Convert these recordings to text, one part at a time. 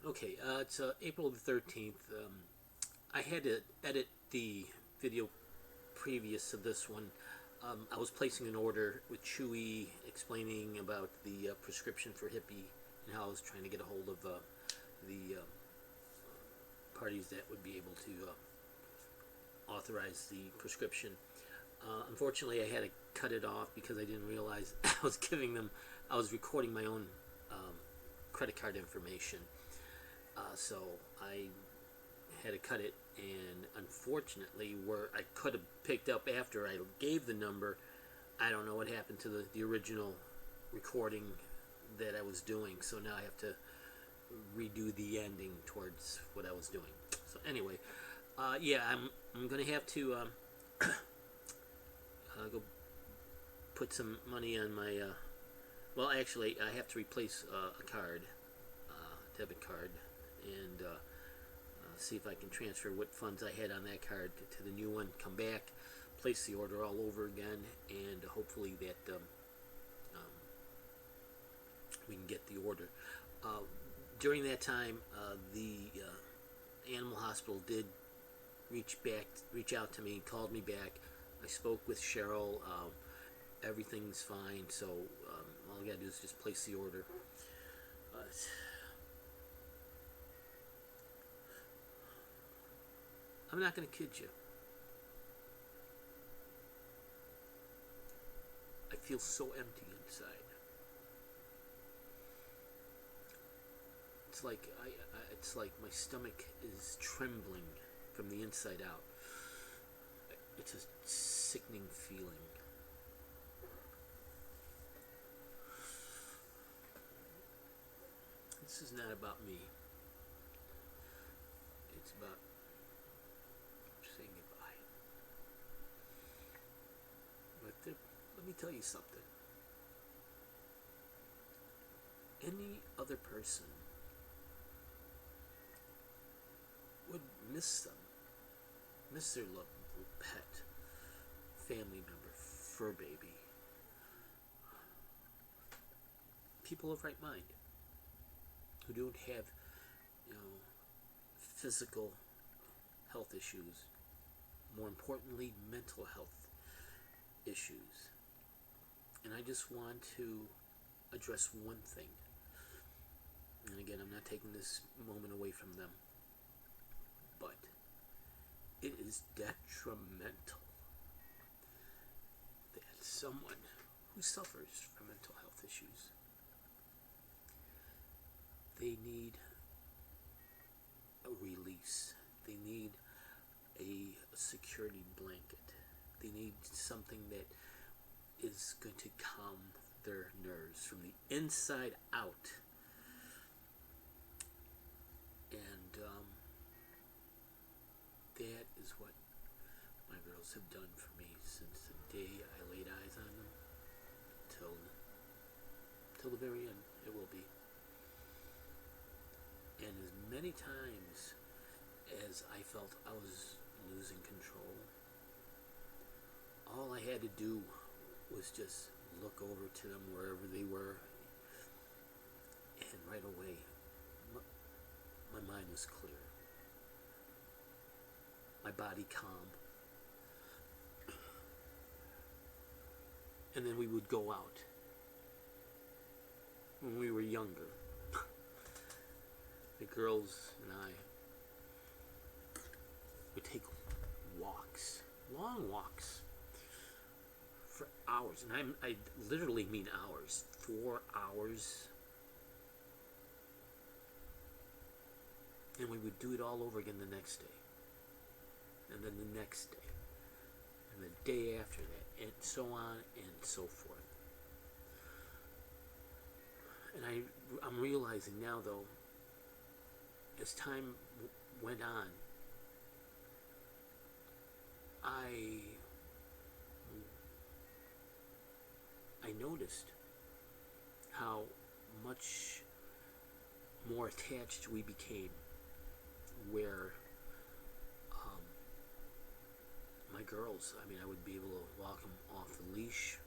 Okay, it's April the 13th. I had to edit the video previous to this one. I was placing an order with Chewy explaining about the prescription for Hippie and how I was trying to get a hold of the parties that would be able to authorize the prescription. Unfortunately, I had to cut it off because I didn't realize I was recording my own credit card information. So I had to cut it, and unfortunately, where I could have picked up after I gave the number, I don't know what happened to the original recording that I was doing. So now I have to redo the ending towards what I was doing. So anyway, yeah, I'm gonna have to go put some money on my. Well, actually, I have to replace a card, debit card, and see if I can transfer what funds I had on that card to the new one. Come back, place the order all over again, and hopefully that we can get the order. During that time, the animal hospital did reach out to me, called me back. I spoke with Cheryl. Everything's fine, so all I gotta do is just place the order. I'm not gonna kid you. I feel so empty inside. It's like my stomach is trembling from the inside out. It's a sickening feeling. This is not about me. It's about saying goodbye. But let me tell you something. Any other person would miss them, miss their loved pet, family member, fur baby. People of right mind who don't have, physical health issues, more importantly, mental health issues. And I just want to address one thing. And again, I'm not taking this moment away from them, but it is detrimental that someone who suffers from mental health issues, they need a release. They need a security blanket. They need something that is going to calm their nerves from the inside out. And that is what my girls have done for me since the day I laid eyes on them till the very end. It will be. And as many times as I felt I was losing control, all I had to do was just look over to them wherever they were, and right away my mind was clear, my body calm. And then we would go out when we were younger. The girls and I would take walks, long walks, for hours. And I literally mean hours, 4 hours. And we would do it all over again the next day. And then the next day. And the day after that. And so on and so forth. And I'm realizing now, though, as time went on, I noticed how much more attached we became, where my girls, I would be able to walk them off the leash,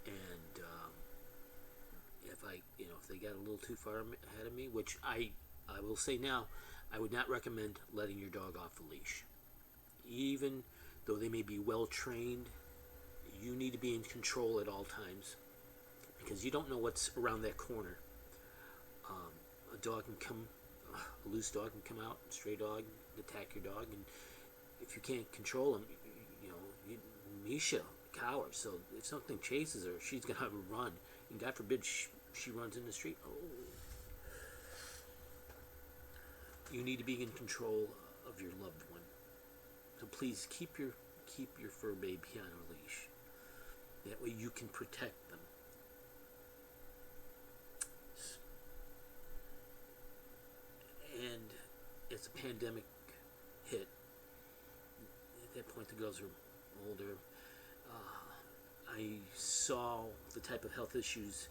and if if they got a little too far ahead of me, which I will say now, I would not recommend letting your dog off a leash. Even though they may be well trained, you need to be in control at all times because you don't know what's around that corner. A loose dog can come out, a stray dog, attack your dog, and if you can't control him, Misha cowers. So if something chases her, she's gonna have a run, and God forbid she runs in the street. Oh, you need to be in control of your loved one. So please keep your fur baby on a leash. That way you can protect them. And as the pandemic hit, at that point the girls were older. I saw the type of health issues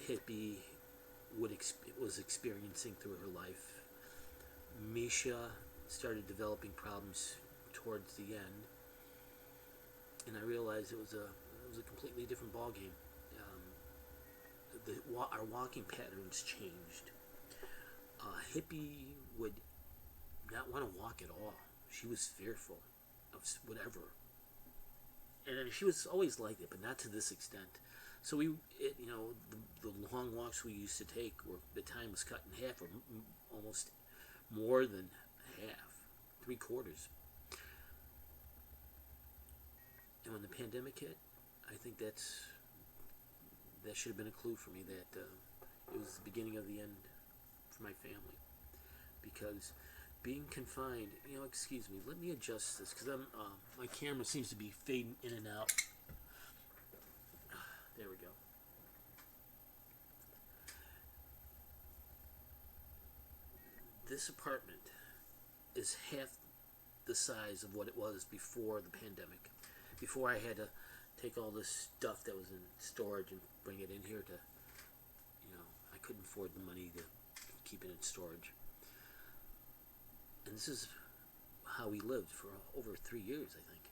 Hippie was experiencing through her life. Misha started developing problems towards the end, and I realized it was a completely different ballgame. Our walking patterns changed. Hippie would not want to walk at all. She was fearful of whatever. And she was always like that, but not to this extent. So the long walks we used to take, the time was cut in half, or almost more than half, 3/4. And when the pandemic hit, I think that should have been a clue for me that it was the beginning of the end for my family. Because being confined, excuse me, let me adjust this because my camera seems to be fading in and out. There we go. This apartment is half the size of what it was before the pandemic. Before I had to take all this stuff that was in storage and bring it in here to, I couldn't afford the money to keep it in storage. And this is how we lived for over 3 years, I think.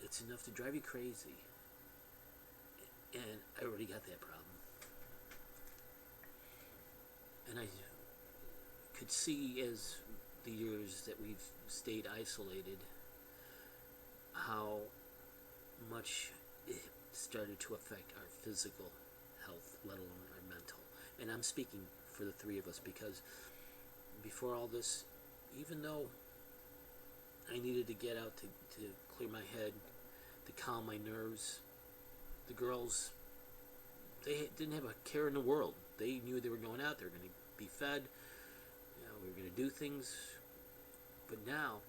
It's enough to drive you crazy. And I already got that problem. And I could see as the years that we've stayed isolated how much it started to affect our physical health, let alone our mental. And I'm speaking for the three of us because before all this, even though I needed to get out to clear my head, to calm my nerves, the girls, they didn't have a care in the world. They knew they were going out, they were going to be fed, we were going to do things. But now,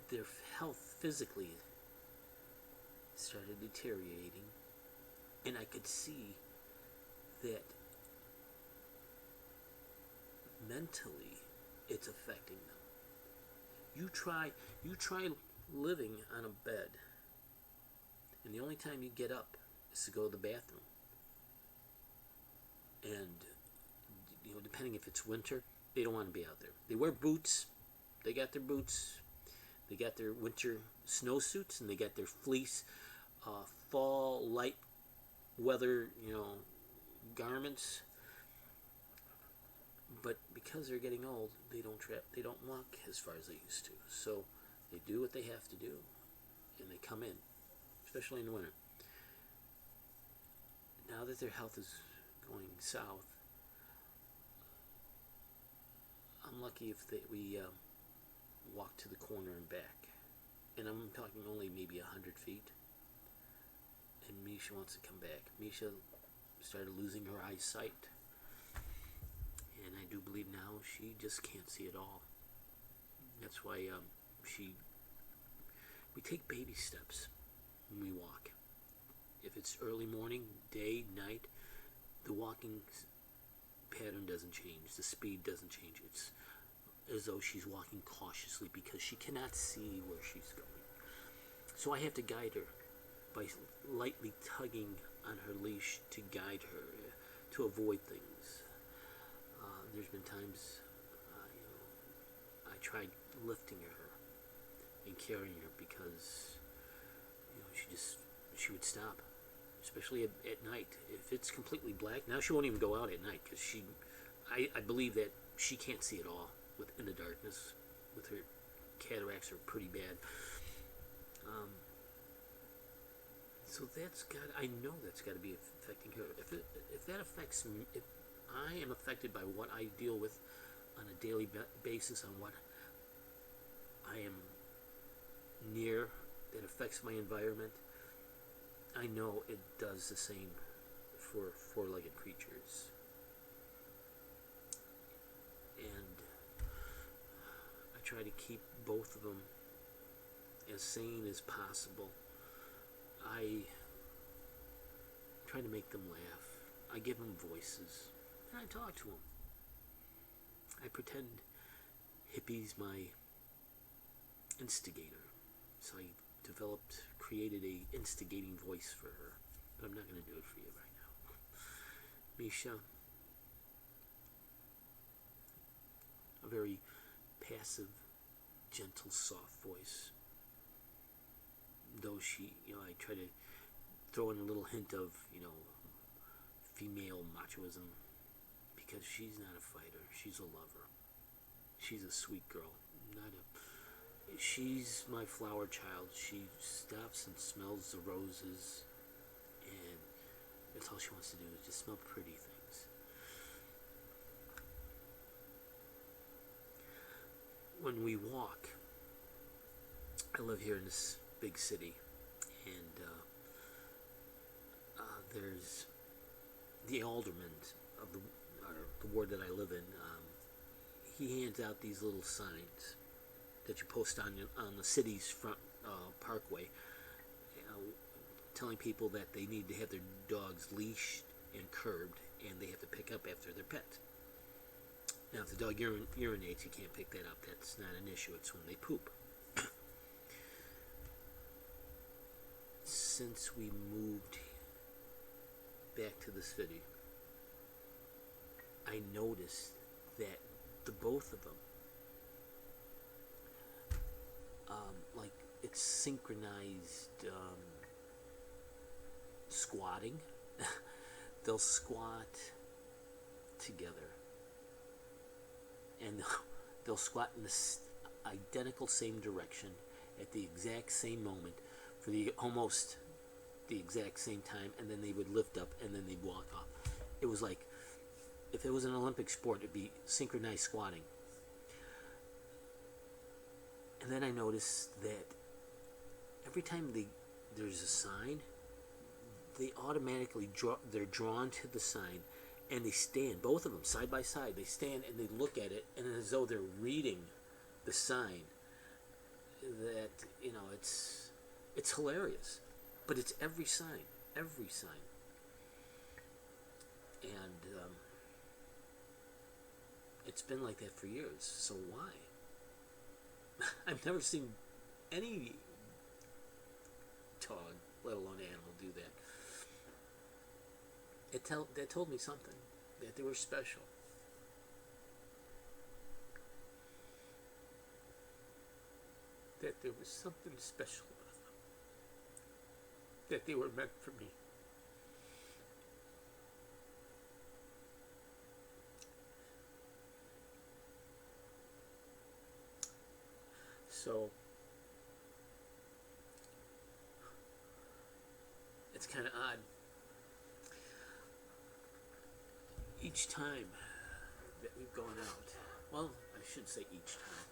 their health physically started deteriorating, and I could see that mentally it's affecting them. You try living on a bed, and the only time you get up is to go to the bathroom. And depending if it's winter, they don't want to be out there. They wear boots. They got their boots. They got their winter snowsuits, and they got their fleece fall light weather garments. But because they're getting old, they don't walk as far as they used to. So they do what they have to do, and they come in, especially in the winter. Now that their health is going south, I'm lucky if we walk to the corner and back. And I'm talking only maybe 100 feet. And Misha wants to come back. Misha started losing her eyesight. And I do believe now she just can't see at all. That's why we take baby steps when we walk. If it's early morning, day, night, the walking pattern doesn't change. The speed doesn't change. It's as though she's walking cautiously because she cannot see where she's going. So I have to guide her by lightly tugging on her leash to guide her, to avoid things. There's been times, I tried lifting her and carrying her because, she would stop, especially at night. If it's completely black, now she won't even go out at night because I believe that she can't see at all in the darkness. With her cataracts are pretty bad. So I know that's got to be affecting her. If that affects me, if I am affected by what I deal with on a daily basis, on what I am near, that affects my environment, I know it does the same for four-legged creatures. And I try to keep both of them as sane as possible. I try to make them laugh. I give them voices, and I talk to them. I pretend Hippie's my instigator. So I created a instigating voice for her. But I'm not going to do it for you right now. Misha, a very passive, gentle, soft voice. Though I try to throw in a little hint of, female machoism, because she's not a fighter. She's a lover. She's a sweet girl. She's my flower child. She stops and smells the roses, and that's all she wants to do is just smell pretty things. When we walk, I live here in this big city, and there's the alderman of the ward that I live in. He hands out these little signs that you post on the city's front parkway, telling people that they need to have their dogs leashed and curbed, and they have to pick up after their pet. Now, if the dog urinates, you can't pick that up. That's not an issue. It's when they poop. Since we moved back to the city, I noticed that the both of them, like it's synchronized squatting. They'll squat together, and they'll squat in the identical same direction at the exact same moment for almost the exact same time, and then they would lift up and then they'd walk off. It was like, if it was an Olympic sport, it'd be synchronized squatting. And then I noticed that every time there's a sign, they automatically they're drawn to the sign, and they stand, both of them side by side. They stand and they look at it, and as though they're reading the sign. That it's hilarious, but it's every sign, and it's been like that for years. So why? I've never seen any dog, let alone animal, do that. That told me something, that they were special. That there was something special about them. That they were meant for me. So it's kind of odd. Each time that we've gone out, well, I shouldn't say each time,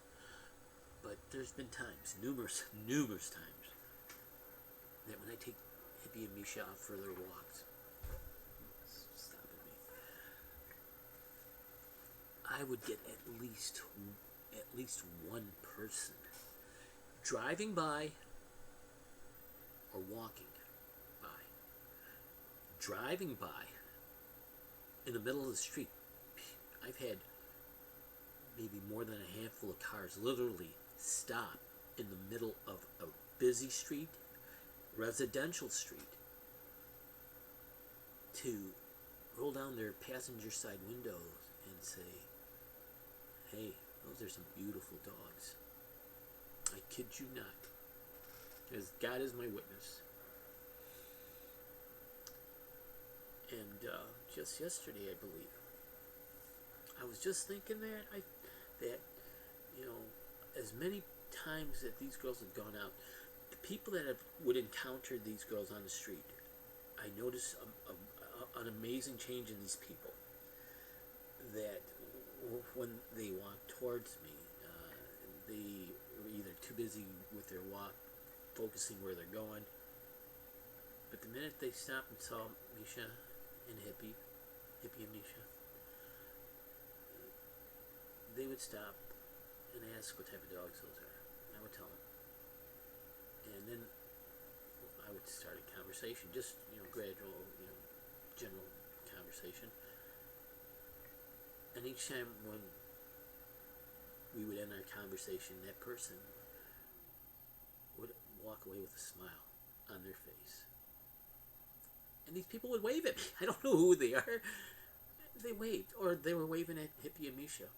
but there's been times, numerous times, that when I take Hippie and Misha out for their walks, stopping me, I would get at least one person driving by or walking by. Driving by in the middle of the street, I've had maybe more than a handful of cars literally stop in the middle of a busy street, residential street, to roll down their passenger side windows and say, hey, those are some beautiful dogs. I kid you not, as God is my witness. just yesterday, I believe. I was just thinking that you know, as many times that these girls have gone out, the people that would encounter these girls on the street, I noticed an amazing change in these people. That when they walk towards me, they were either too busy with their walk, focusing where they're going. But the minute they stopped and saw Misha and Hippie and Misha, they would stop and ask what type of dogs those are. And I would tell them. And then I would start a conversation, just, gradual, general conversation. And each time when we would end our conversation, that person would walk away with a smile on their face. And these people would wave at me. I don't know who they are. They waved. Or they were waving at Hippie and Misha.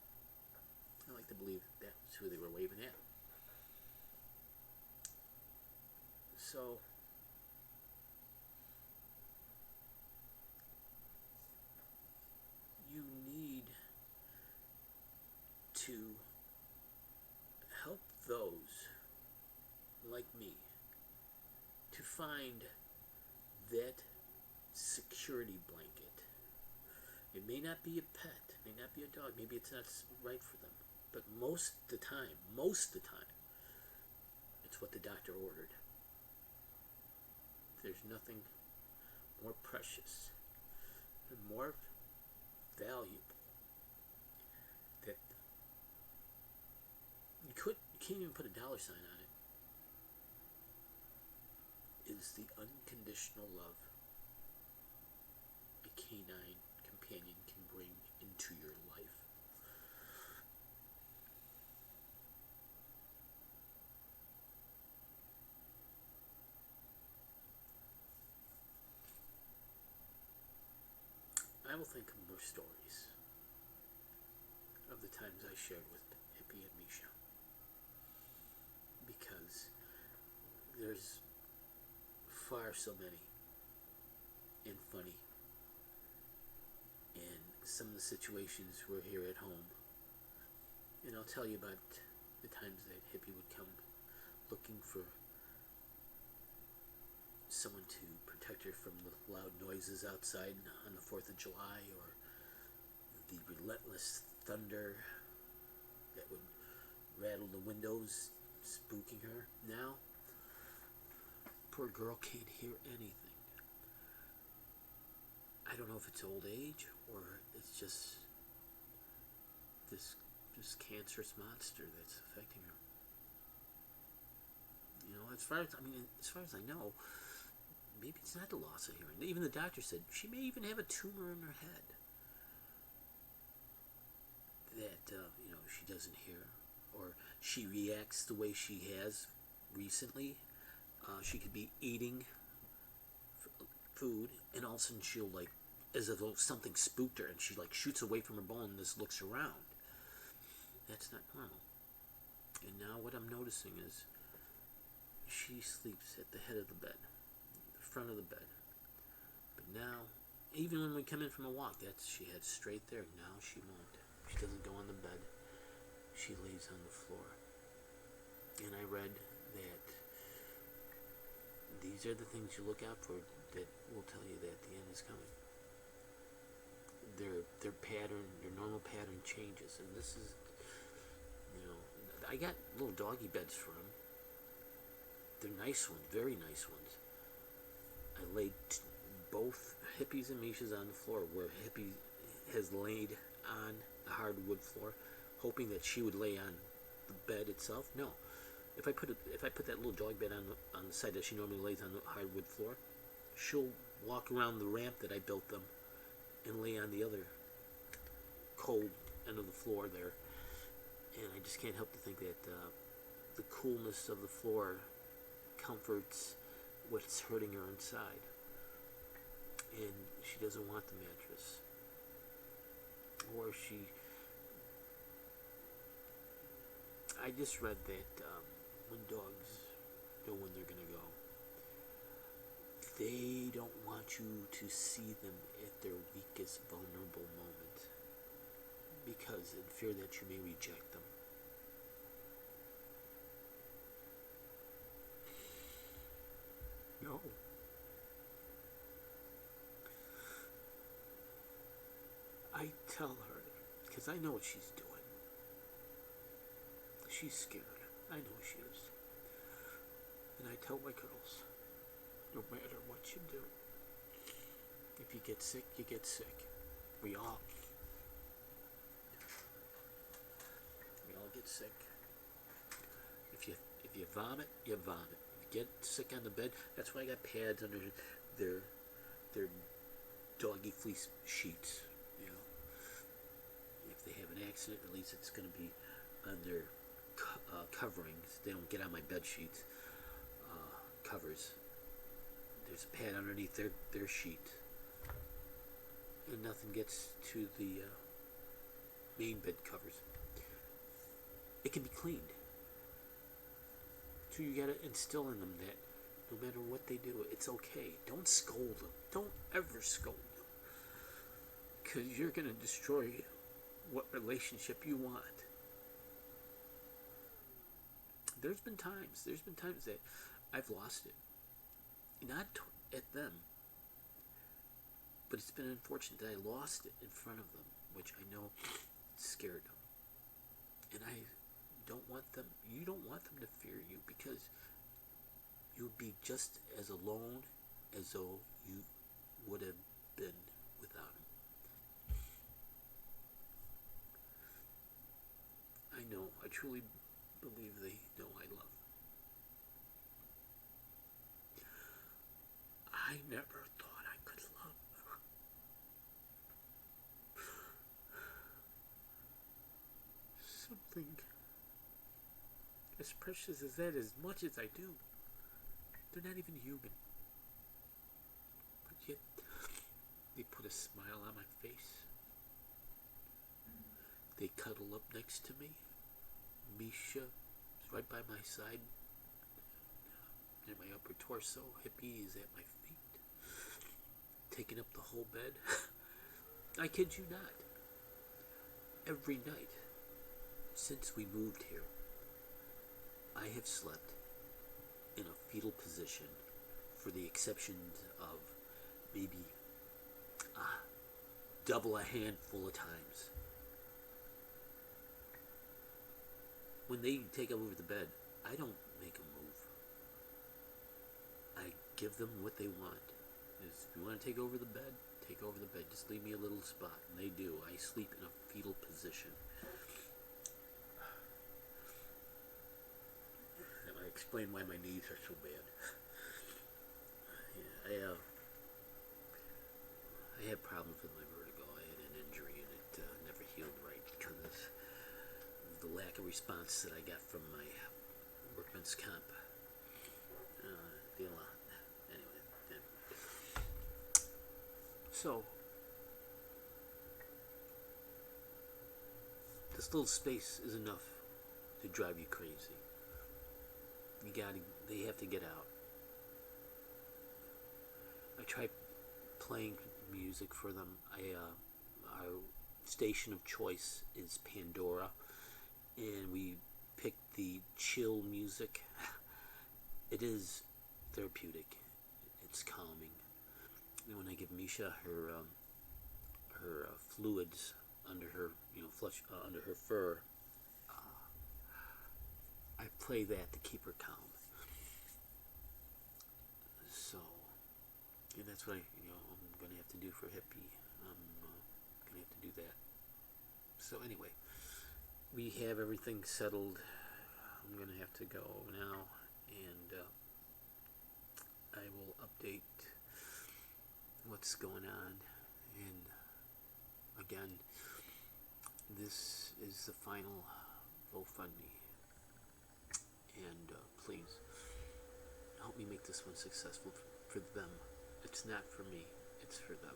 I like to believe that's who they were waving at. So, you need to help those like me to find that security blanket. It may not be a pet, it may not be a dog, maybe it's not right for them. But most of the time, it's what the doctor ordered. There's nothing more precious and more valuable that you can't even put a dollar sign on it, is the unconditional love a canine companion can bring into your life. I will think of more stories of the times I shared with Hippie and Misha, because there's far so many and funny, and some of the situations were here at home. And I'll tell you about the times that Hippie would come looking for someone to protect her from the loud noises outside on the 4th of July, or the relentless thunder that would rattle the windows, spooking her. Now, poor girl can't hear anything. I don't know if it's old age or it's just this cancerous monster that's affecting her. As far as I know, maybe it's not the loss of hearing. Even the doctor said she may even have a tumor in her head that she doesn't hear, or she reacts the way she has recently. She could be eating food, and all of a sudden she'll, as if something spooked her, and she shoots away from her bowl and just looks around. That's not normal. And now what I'm noticing is she sleeps at the head of the bed, the front of the bed. But now, even when we come in from a walk, she heads straight there. Now she won't. She doesn't go on the bed. She lays on the floor. And I read that these are the things you look out for that will tell you that the end is coming. Their pattern, their normal pattern changes. And this is, I got little doggy beds for them. They're nice ones, very nice ones. I laid both Hippies and Mishas on the floor, where Hippie has laid on the hardwood floor, hoping that she would lay on the bed itself. No, if I put that little dog bed on the side that she normally lays on the hardwood floor, she'll walk around the ramp that I built them and lay on the other cold end of the floor there. And I just can't help to think that the coolness of the floor comforts what's hurting her inside. And she doesn't want the mattress. Or I just read that when dogs know when they're going to go, they don't want you to see them at their weakest, vulnerable moment, because in fear that you may reject them. No. I tell her, because I know what she's doing. She's scared. I know she is. And I tell my girls, no matter what you do, if you get sick, you get sick. We all get sick. If you vomit, you vomit. If you get sick on the bed, that's why I got pads under their doggy fleece sheets. You know, if they have an accident, at least it's going to be on their coverings. They don't get on my bed sheets covers. There's a pad underneath their sheet, and nothing gets to the main bed covers. It can be cleaned. So you gotta instill in them that no matter what they do, it's okay. Don't scold them. Don't ever scold them, because you're gonna destroy what relationship you want. There's been times that I've lost it. Not at them, but it's been unfortunate that I lost it in front of them, which I know scared them. And I don't want them, you don't want them to fear you, because you'll be just as alone as though you would have been without them. I know, I truly believe they know I love them. I never thought I could love them. Something as precious as that, as much as I do. They're not even human. But yet, they put a smile on my face. They cuddle up next to me. Misha is right by my side. Near my upper torso. Hippie is at my feet, taking up the whole bed. I kid you not. Every night since we moved here, I have slept in a fetal position, for the exception of maybe double a handful of times. When they take over the bed, I don't make them move. I give them what they want. If you want to take over the bed, take over the bed. Just leave me a little spot. And they do. I sleep in a fetal position. And I explain why my knees are so bad. Yeah, I had problems with my vertigo. I had an injury, and it never healed right because of the lack of response that I got from my workman's comp. Anyway. So, this little space is enough to drive you crazy. They have to get out. I try playing music for them. Our station of choice is Pandora, and we picked the chill music. It is therapeutic. It's calming. And when I give Misha her fluids under her, under her fur, I play that to keep her calm. So, and that's what I'm going to have to do for Hippie. I'm going to have to do that. So anyway, we have everything settled. I'm going to have to go now, and I will update what's going on. And again, this is the final GoFundMe, and please help me make this one successful for them. It's not for me, it's for them.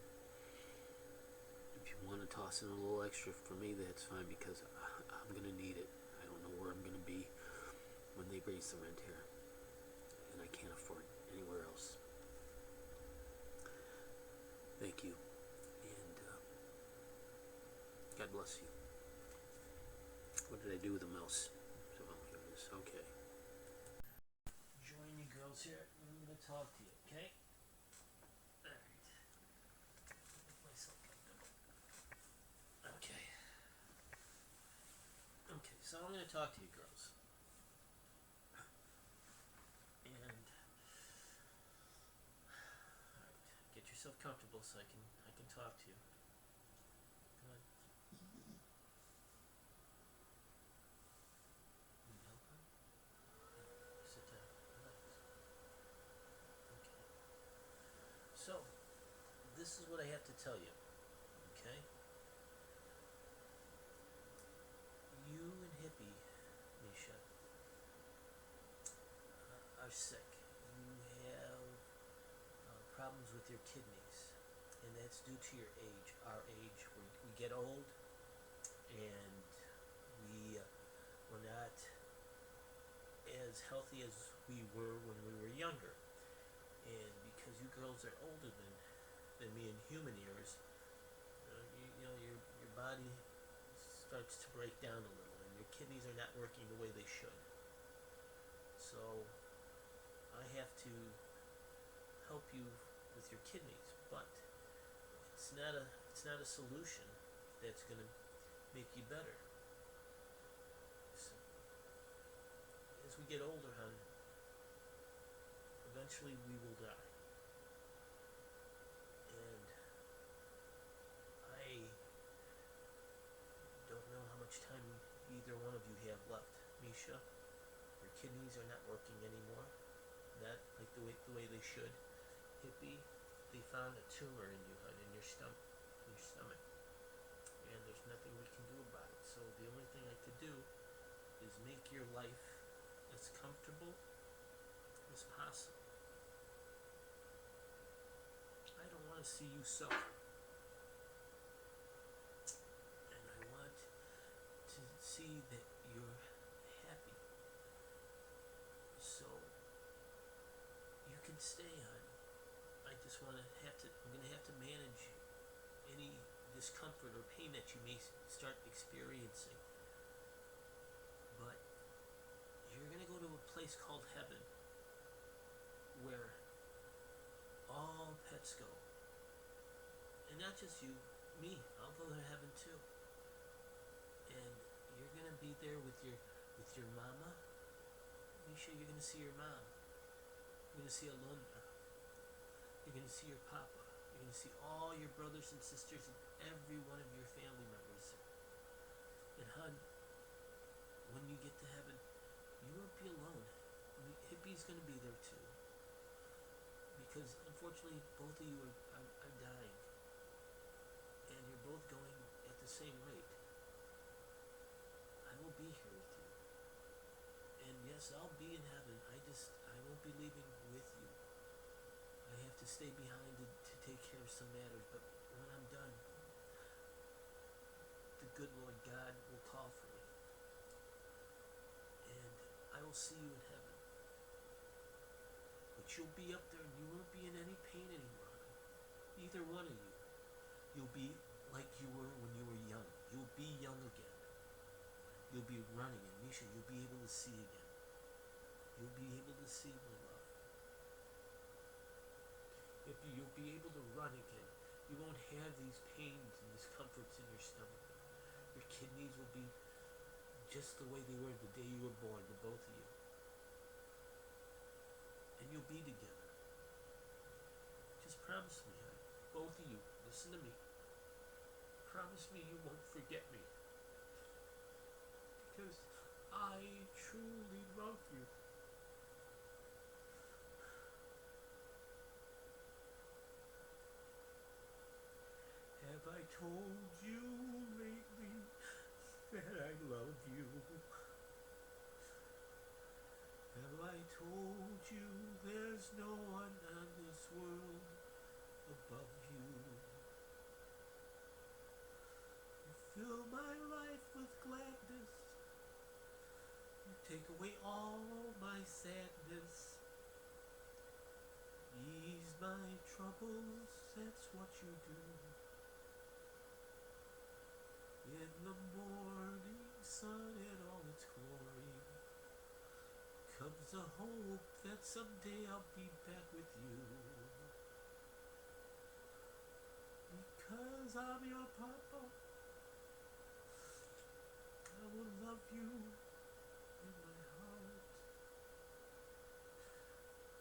If you want to toss in a little extra for me, that's fine, because I'm going to need it. I don't know where I'm going to be when they raise the rent here, and I can't afford anywhere else. Thank you. God bless you. What did I do with the mouse? So, here it is. Okay. Join you girls here. I'm going to talk to you, okay? Alright. Make myself comfortable. Okay. Okay, so I'm going to talk to you girls. And, alright, get yourself comfortable so I can talk to you. Good. Need help, huh? Yeah, sit down. Relax. Okay. So, this is what I have to tell you, okay? You and Hippie, Misha, are sick. You have problems with your kidneys, and that's due to your age, our age. We get old, and we're not as healthy as we were when we were younger. And because you girls are older than me in human years, your body starts to break down a little, and your kidneys are not working the way they should. So I have to help you with your kidneys, but it's not a solution that's going to make you better. So, as we get older, hon, eventually we will die. And I don't know how much time either one of you have left. Misha, your kidneys are not working anymore. Not like the way they should. Hippie, they found a tumor in you, hon, in your stomach. And there's nothing we can do about it. So the only thing I could do is make your life as comfortable as possible. I don't want to see you suffer. And I want to see that you're happy. So you can stay on. I'm going to have to manage any discomfort or pain that you may start experiencing. But you're going to go to a place called heaven where all pets go. And not just you, me, I'll go to heaven too. And you're going to be there with your mama. Misha, you're going to see your mom. You're going to see Alondra. You're going to see your papa. You're going to see all your brothers and sisters and every one of your family members. And hon, when you get to heaven, you won't be alone. Hippie's going to be there too. Because unfortunately, both of you are dying. And you're both going at the same rate. I will be here with you. And yes, I'll be in heaven. I won't be leaving with you. I have to stay behind to take care of some matters, but when I'm done, the good Lord God will call for me. And I will see you in heaven. But you'll be up there and you won't be in any pain anymore. Either one of you. You'll be like you were when you were young. You'll be young again. You'll be running, and Misha, you'll be able to see again. You'll be able to see, my love. You'll be able to run again. You won't have these pains and discomforts in your stomach. Your kidneys will be just the way they were the day you were born, the both of you. And you'll be together. Just promise me, honey. Both of you, listen to me. Promise me you won't forget me. Because I truly love you. Have I told you lately that I love you? Have I told you there's no one on this world above you? You fill my life with gladness. You take away all my sadness. Ease my troubles, that's what you do. In the morning sun in all its glory comes the hope that someday I'll be back with you. Because I'm your papa, I will love you in my heart,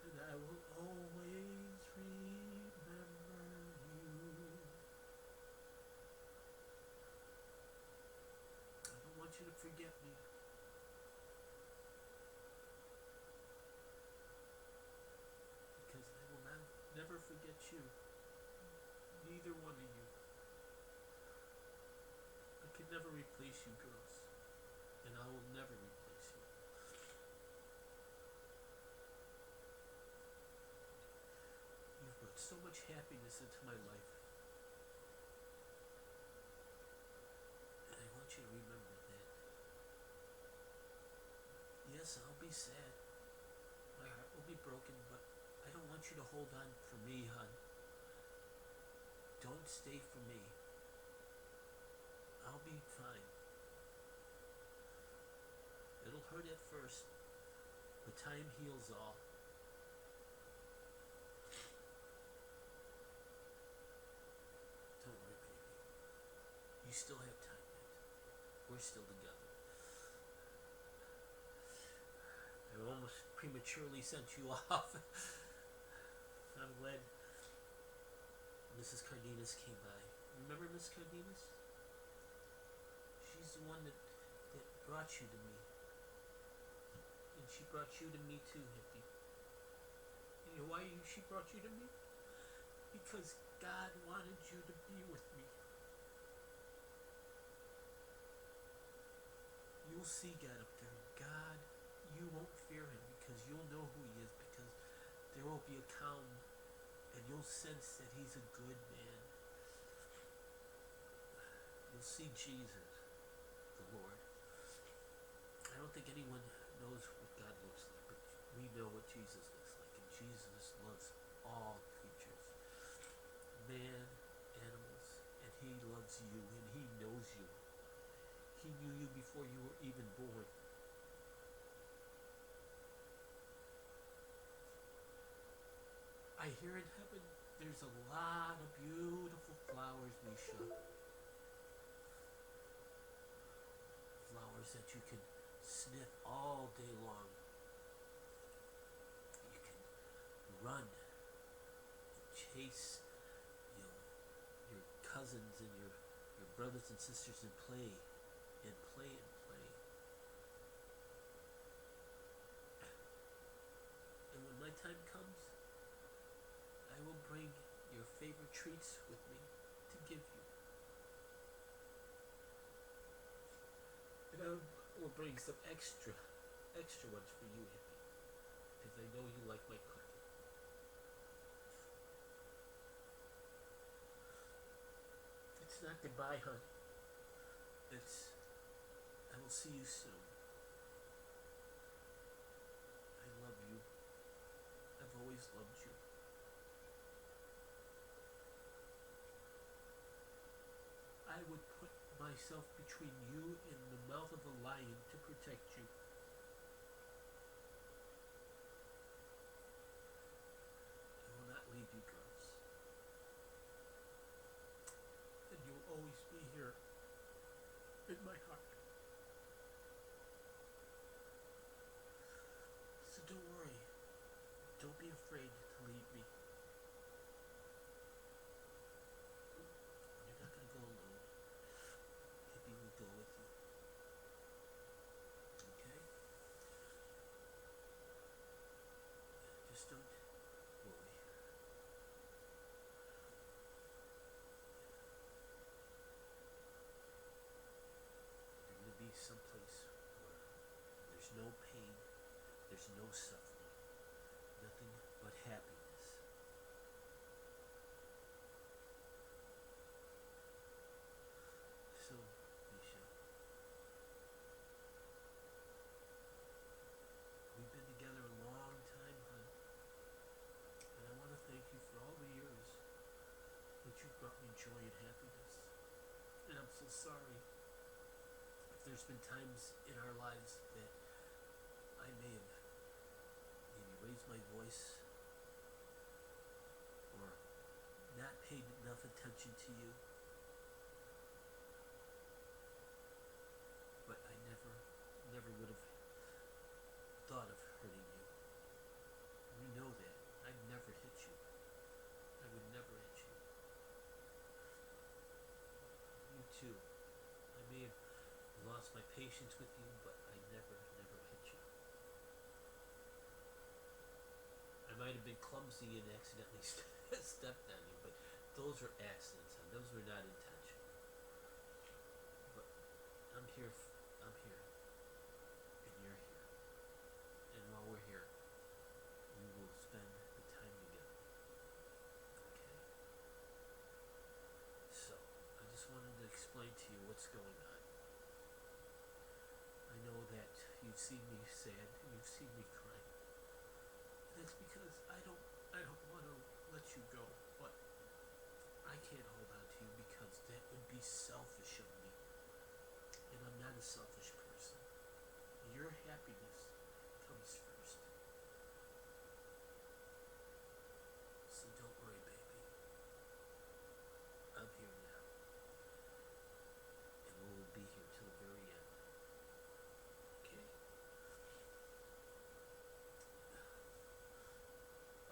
and I will always remember you. I don't want you to forget me. Because I will never forget you. Neither one of you. I could never replace you, girls. And I will never replace you. You've brought so much happiness into my life. And I want you to remember that. Yes, I'll be sad. My heart will be broken, but I don't want you to hold on for me, hon. Don't stay for me. I'll be fine. It'll hurt at first, but time heals all. Don't worry, baby. You still have time yet. We're still together. I almost prematurely sent you off. I'm glad Mrs. Cardenas came by. Remember Miss Cardenas? She's the one that brought you to me. And she brought you to me too, Hippie. You know why she brought you to me? Because God wanted you to be with me. You'll see God up there. God, you won't fear him because you'll know who he is, because there will be a calm and you'll sense that he's a good man. You'll see Jesus, the Lord. I don't think anyone knows what God looks like, but we know what Jesus looks like, and Jesus loves all creatures, man, animals, and he loves you, and he knows you. He knew you before you were even born. I hear in heaven there's a lot of beautiful flowers, Misha. Flowers that you can sniff all day long. You can run and chase your cousins and your brothers and sisters and play and play and play. And when my time comes, I will bring your favorite treats with me to give you. And I will bring some extra ones for you, Hippie, because I know you like my cooking. It's not goodbye, hon. It's, I will see you soon. I love you. I've always loved you. I would put myself between you and the mouth of a lion to protect you. I will not leave you, girls. And you'll always be here in my heart. So don't worry. Don't be afraid to leave me. You're not going to go alone. Hippie will go with you. Okay? Just don't worry. You're going to be someplace where there's no pain, there's no suffering, nothing but happiness. So, Misha, we've been together a long time, hon, and I want to thank you for all the years that you've brought me joy and happiness. And I'm so sorry there's been times in our lives that I may have maybe raised my voice or not paid enough attention to you, but I never would have thought of hurting you. You know that. I'd never hit you. I would never hit you. You too. I may have lost my patience with you, but I never hit you. I might have been clumsy and accidentally stepped on you, but those were accidents, and those were not intentional. But I'm here, and you're here. And while we're here, we will spend the time together. Okay? So, I just wanted to explain to you what's going on. I know that you've seen me sad, you've seen me cry. And that's because I don't want to let you go, but I can't hold on to you because that would be selfish of me. And I'm not a selfish person. Your happiness comes first. So don't worry, baby. I'm here now. And we'll be here till the very end. Okay?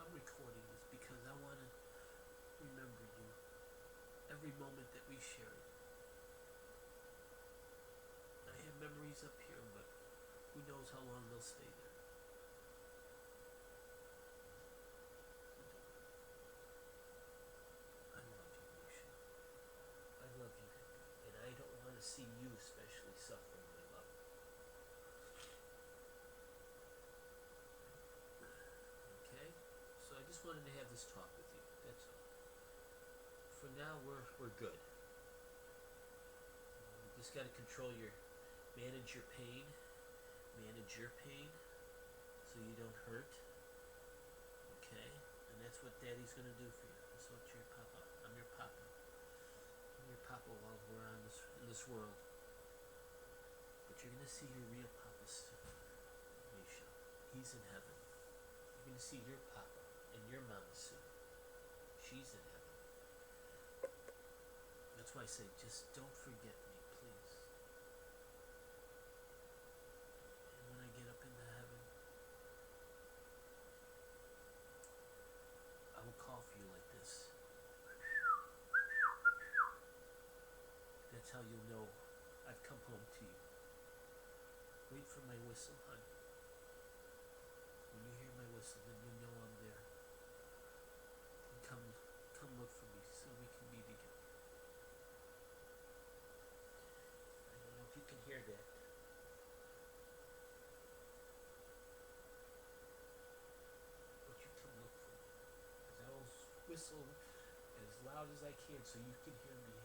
I'm recording this because I want to remember you. Every moment that we shared. I have memories up here, but who knows how long they'll stay there. I love you, Misha. I love you. And I don't want to see you especially suffering, my love. Okay? So I just wanted to have this talk with you. That's all. For now, we're good. You just got to manage your pain, so you don't hurt. Okay? And that's what Daddy's gonna do for you. That's what your papa. I'm your papa. I'm your papa while we're in this world. But you're gonna see your real papa soon, Misha. He's in heaven. You're gonna see your papa and your mama soon. She's in heaven. That's why I say, just don't forget me, please. And when I get up into heaven, I will call for you like this. That's how you'll know I've come home to you. Wait for my whistle, hon. When you hear my whistle, then you know I'm there. And come look for me so we can be together. I don't know if you can hear that. But you come look for me. Because I will whistle as loud as I can so you can hear me.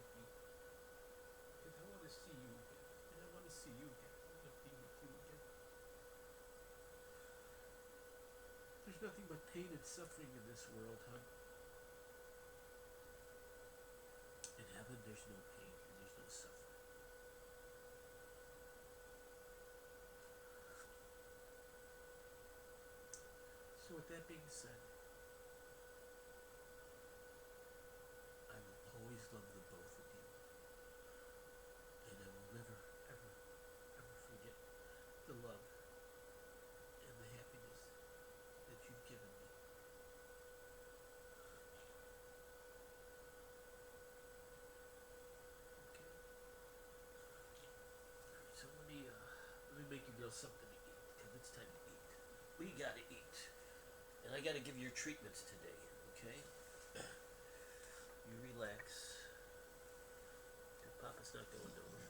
Because I want to see you again. And I want to see you again. I want to be with you again. There's nothing but pain and suffering in this world, hon. In heaven, there's no pain and there's no suffering. So with that being said, I will always love the both of you. And I will never, ever, ever forget the love and the happiness that you've given me. Okay? So let me make you girls something to eat, because it's time to eat. We gotta eat. And I gotta give you your treatments today, okay? You relax. Your papa's not going nowhere.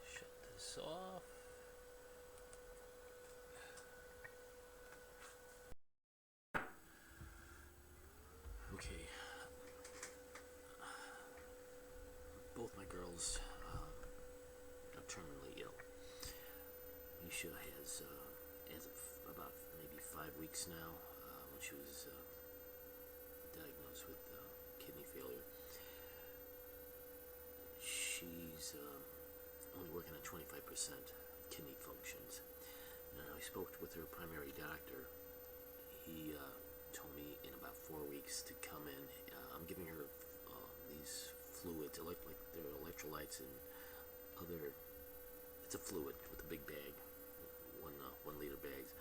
Shut this off. Okay. Both my girls are terminally ill. Misha has, as of about maybe 5 weeks now, when she was diagnosed with kidney failure. She's only working on 25% kidney functions. Now, I spoke with her primary doctor. He told me in about 4 weeks to come in. I'm giving her these fluids, like they're electrolytes and other. It's a fluid with a big bag, 1 liter bags.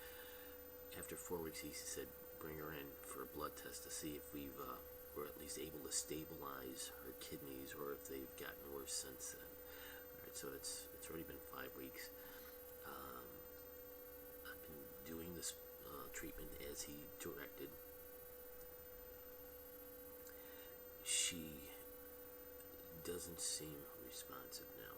After 4 weeks, he said bring her in for a blood test to see if we're at least able to stabilize her kidneys or if they've gotten worse since then. All right, so it's already been 5 weeks. I've been doing this treatment as he directed. She doesn't seem responsive now.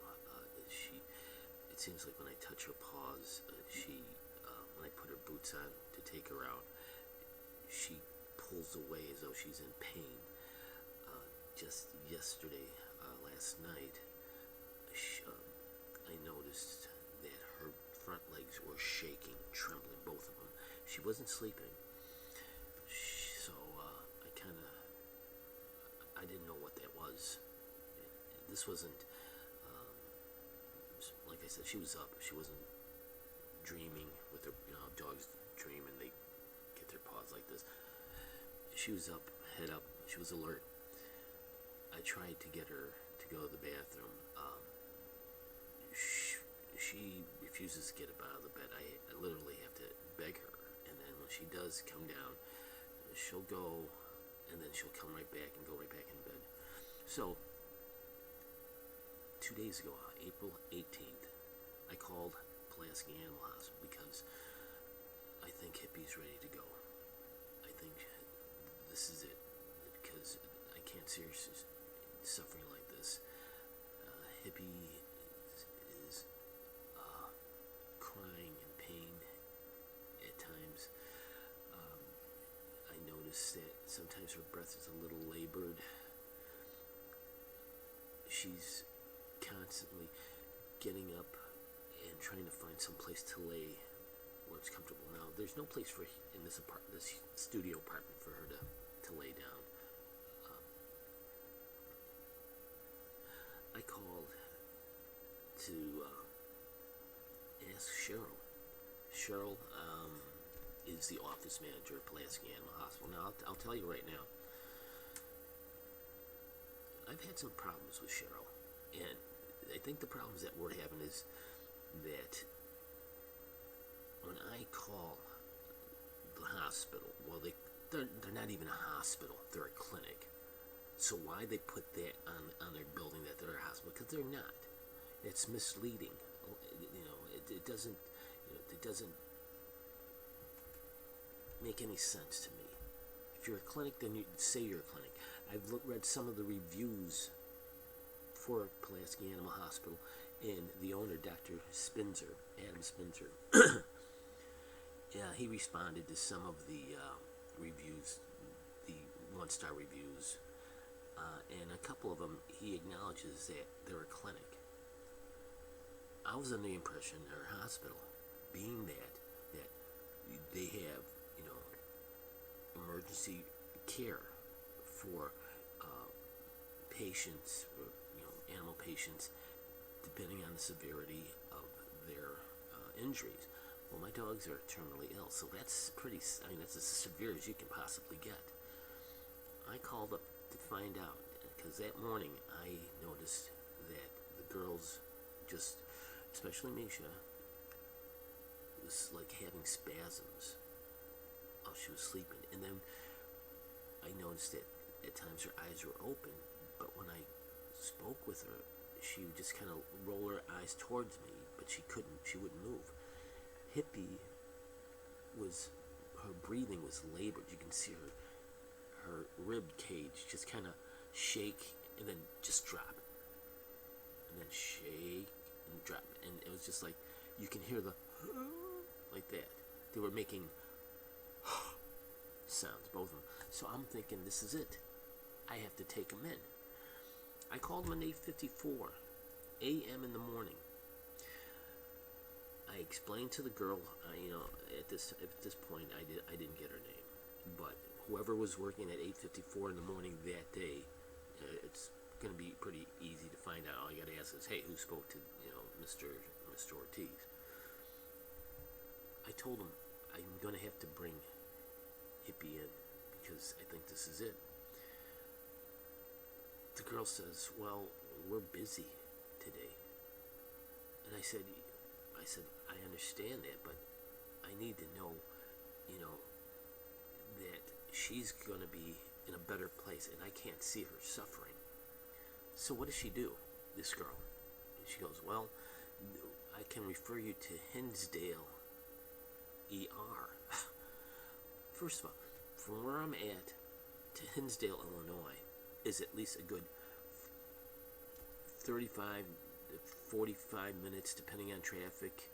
It seems like when I touch her paws, when I put her boots on to take her out, she pulls away as though she's in pain. Just yesterday, last night, I noticed that her front legs were shaking, trembling, both of them. She wasn't sleeping, so I didn't know what that was. This wasn't, like I said, she was up. She wasn't dreaming with her, dogs dream and they get their paws like this. She was up, head up. She was alert. I tried to get her to go to the bathroom. She refuses to get up out of the bed. I literally have to beg her. And then when she does come down, she'll go, and then she'll come right back and go right back in bed. So, 2 days ago, April 18th, I called Pulaski Animal Hospital because I think Hippie's ready to go. I think this is it, because I can't seriously suffering like this. Hippie is crying in pain at times. I notice that sometimes her breath is a little labored. She's constantly getting up and trying to find some place to lay where it's comfortable. Now, there's no place in this studio apartment for her to lay down. I called to ask Cheryl. Cheryl is the office manager at Pulaski Animal Hospital. Now, I'll tell you right now, I've had some problems with Cheryl, and I think the problems that we're having is that when I call the hospital, well, they're not even a hospital, they're a clinic. So why they put that on their building that they're a hospital? Because they're not. It's misleading. It doesn't make any sense to me. If you're a clinic, then you say you're a clinic. I've read some of the reviews for Pulaski Animal Hospital, and the owner, Dr. Spinzer, Adam Spinzer, he responded to some of the reviews, the 1-star reviews, and a couple of them, he acknowledges that they're a clinic. I was under the impression they're a hospital, being that they have, emergency care for patients, or, animal patients, depending on the severity of their injuries. Well, my dogs are terminally ill, so that's that's as severe as you can possibly get. I called up to find out, because that morning I noticed that the girls, especially Misha, was like having spasms while she was sleeping. And then I noticed that at times her eyes were open, but when I spoke with her, she would just kind of roll her eyes towards me, but she wouldn't move. Hippie her breathing was labored. You can see her rib cage just kind of shake and then just drop, and then shake and drop, and it was just like you can hear the like that. They were making sounds, both of them. So I'm thinking, this is it. I have to take them in. I called them at 8:54 a.m. in the morning. I explained to the girl, at this point, I didn't get her name, but whoever was working at 8:54 in the morning that day, it's going to be pretty easy to find out. All you got to ask is, hey, who spoke to Mr. Ortiz? I told him I'm going to have to bring Hippie in because I think this is it. The girl says, well, we're busy today. And I said, I understand that, but I need to know, that she's going to be in a better place, and I can't see her suffering. So what does she do, this girl? And she goes, well, I can refer you to Hinsdale ER. First of all, from where I'm at to Hinsdale, Illinois, is at least a good 35 to 45 minutes, depending on traffic.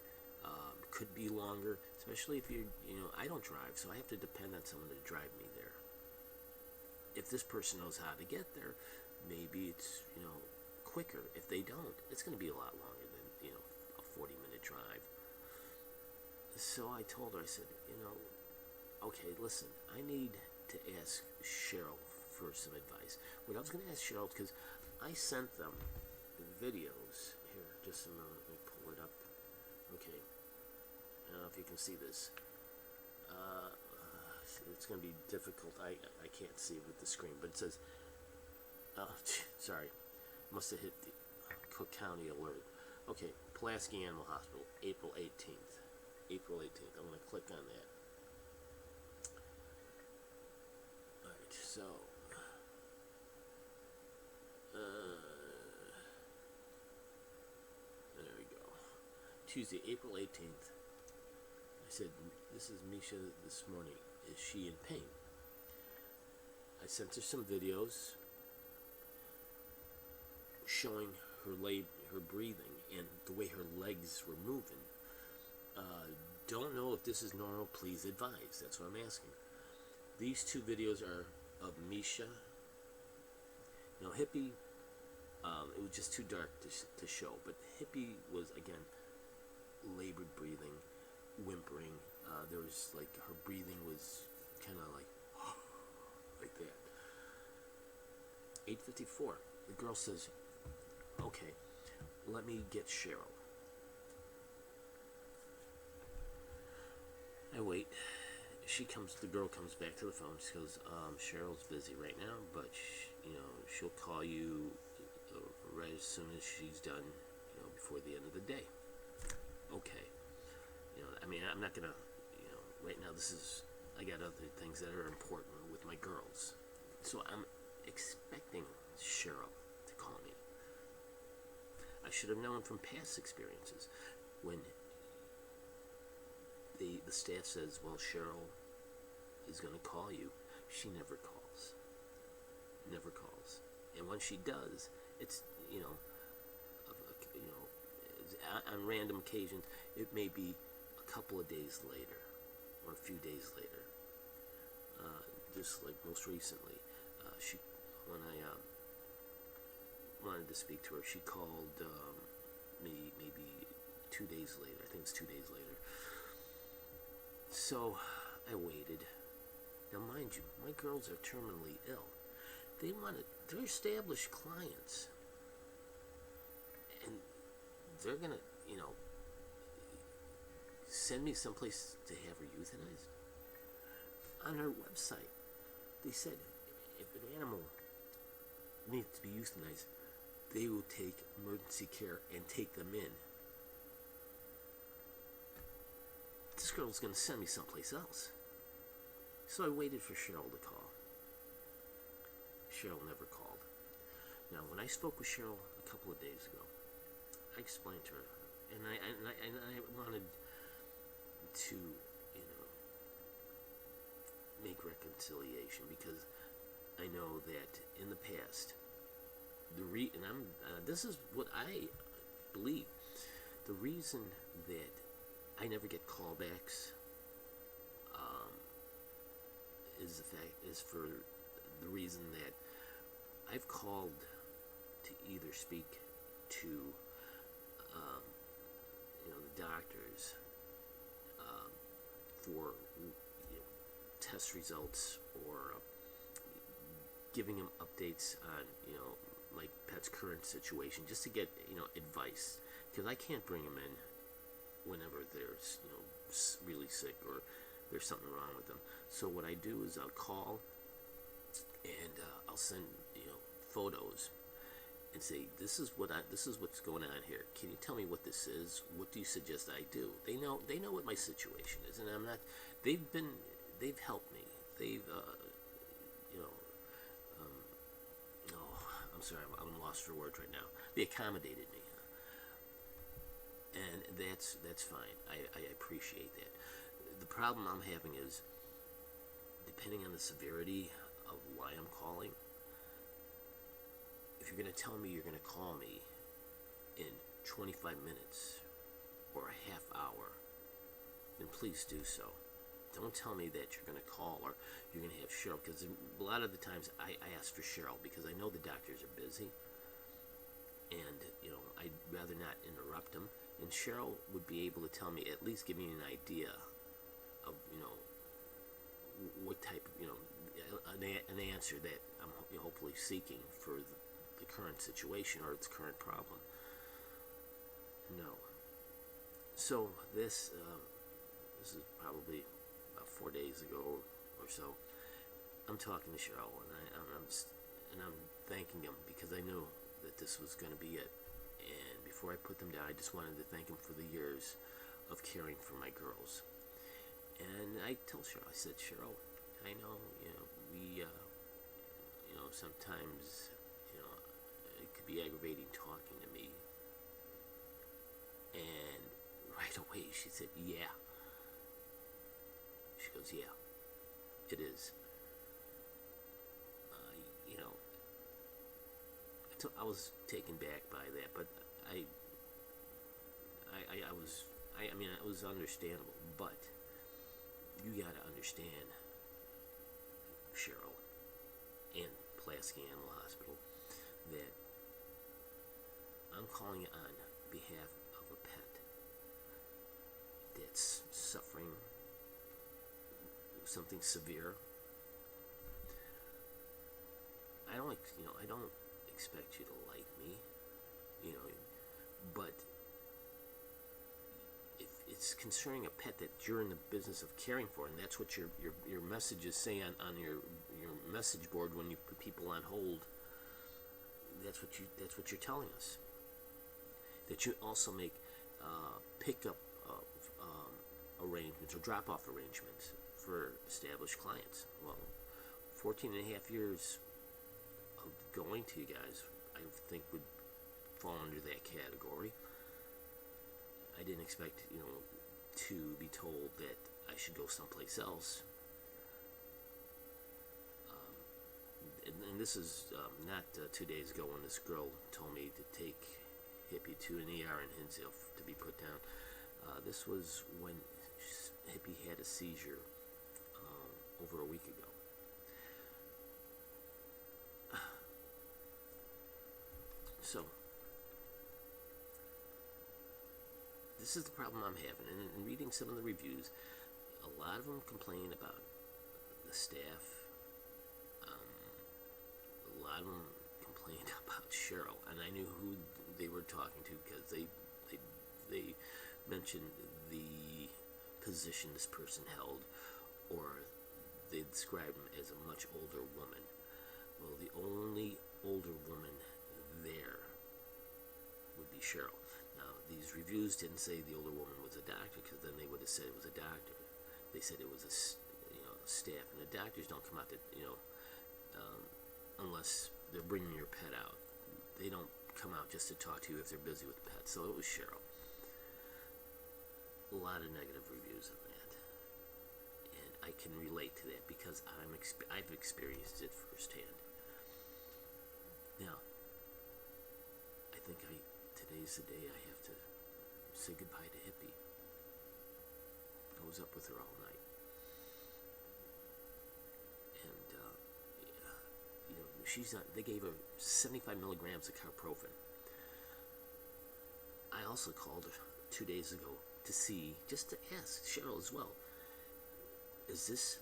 Could be longer, especially if I don't drive, so I have to depend on someone to drive me there. If this person knows how to get there, maybe it's, quicker. If they don't, it's going to be a lot longer than, a 40-minute drive. So I told her, I said, okay, listen, I need to ask Cheryl for some advice. What I was going to ask Cheryl, because I sent them videos. Here, just a moment, let me pull it up. Okay. I don't know if you can see this. It's going to be difficult. I can't see it with the screen, but it says, sorry, must have hit the Cook County alert. Okay, Pulaski Animal Hospital, April 18th. April 18th. I'm going to click on that. Alright, so there we go. Tuesday, April 18th. I said, this is Misha this morning. Is she in pain? I sent her some videos showing her breathing and the way her legs were moving. Don't know if this is normal. Please advise. That's what I'm asking. These two videos are of Misha. Hippie, it was just too dark to show, but Hippie was, again, labored breathing, whimpering. There was, her breathing was kind of like that. 8:54. The girl says, okay, let me get Cheryl. I wait. The girl comes back to the phone. She goes, Cheryl's busy right now, but she'll call you right as soon as she's done, before the end of the day. Okay. I'm not gonna, right now I got other things that are important with my girls. So I'm expecting Cheryl to call me. I should have known from past experiences when the staff says, well, Cheryl is going to call you. She never calls. Never calls. And when she does, it's, on random occasions, it may be a couple of days later or a few days later. Just like most recently, when I wanted to speak to her, she called me maybe 2 days later. I think it's 2 days later. So I waited. Now, mind you, my girls are terminally ill. They're established clients. And they're going to, send me someplace to have her euthanized. On her website, they said if an animal needs to be euthanized, they will take emergency care and take them in. This girl's going to send me someplace else. So I waited for Cheryl to call. Cheryl never called. Now, when I spoke with Cheryl a couple of days ago, I explained to her, and I wanted to, make reconciliation, because I know that in the past, this is what I believe, the reason that I never get callbacks is for the reason that I've called to either speak to the doctors for test results or giving them updates on my pet's current situation, just to get advice, because I can't bring them in whenever there's really sick or there's something wrong with them. So what I do is I'll call and I'll send photos and say, this is what's going on here. Can you tell me what this is? What do you suggest I do? They know what my situation is, and I'm not. They've helped me. They've I'm sorry, I'm lost for words right now. They accommodated me, and that's fine. I appreciate that. The problem I'm having is, depending on the severity of why I'm calling, if you're going to tell me you're going to call me in 25 minutes or a half hour, then please do so. Don't tell me that you're going to call or you're going to have Cheryl, because a lot of the times I ask for Cheryl because I know the doctors are busy, and I'd rather not interrupt them. And Cheryl would be able to tell me, at least give me an idea of what type of an answer that I'm hopefully seeking for the current situation or its current problem. No. So this is probably about 4 days ago or so. I'm talking to Cheryl, and I'm thanking him because I knew that this was going to be it. And before I put them down, I just wanted to thank him for the years of caring for my girls. And I told Cheryl, I said, Cheryl, I know, we, sometimes, it could be aggravating talking to me. And right away she said, yeah. She goes, yeah, it is. I was taken back by that, but it was understandable. But you gotta understand, Cheryl and Pulaski Animal Hospital, that I'm calling on behalf of a pet that's suffering something severe. I don't expect you to like me, but if it's concerning a pet that you're in the business of caring for, and that's what your messages say on your message board when you put people on hold, that's what you're telling us. That you also make pickup arrangements or drop-off arrangements for established clients. Well, 14 and a half years of going to you guys, I think, would fall under that category. I didn't expect, to be told that I should go someplace else. And this is not 2 days ago when this girl told me to take Hippie to an ER in Hinsdale to be put down. This was when Hippie had a seizure over a week ago. So, this is the problem I'm having. And in reading some of the reviews, a lot of them complain about the staff. A lot of them complained about Cheryl, and I knew who they were talking to because they mentioned the position this person held, or they described him as a much older woman. Well, the only older woman there would be Cheryl. Now, these reviews didn't say the older woman was a doctor, because then they would have said it was a doctor. They said it was a staff, and the doctors don't come out to unless they're bringing your pet out. They don't come out just to talk to you if they're busy with pets. So it was Cheryl. A lot of negative reviews on that, and I can relate to that because I've experienced it firsthand. Now, I think today's the day I have to say goodbye to Hippie. I was up with her all night, and she's not. They gave her 75 milligrams of carprofen. I also called her 2 days ago to see, just to ask Cheryl as well, is this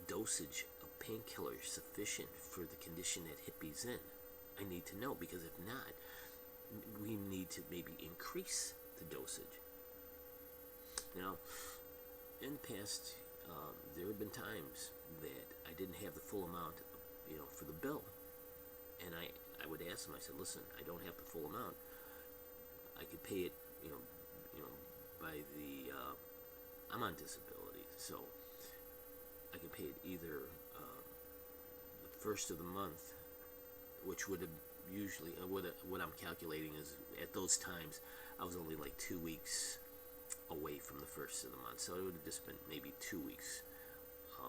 dosage of painkillers sufficient for the condition that hippie's in? I need to know, because if not, we need to maybe increase the dosage. Now, in the past, there have been times that I didn't have the full amount, for the bill, and I would ask them. I said, "Listen, I don't have the full amount. I could pay it, by the. I'm on disability, so I could pay it either the first of the month, which would have usually what I'm calculating is at those times I was only like 2 weeks away from the first of the month, so it would have just been maybe 2 weeks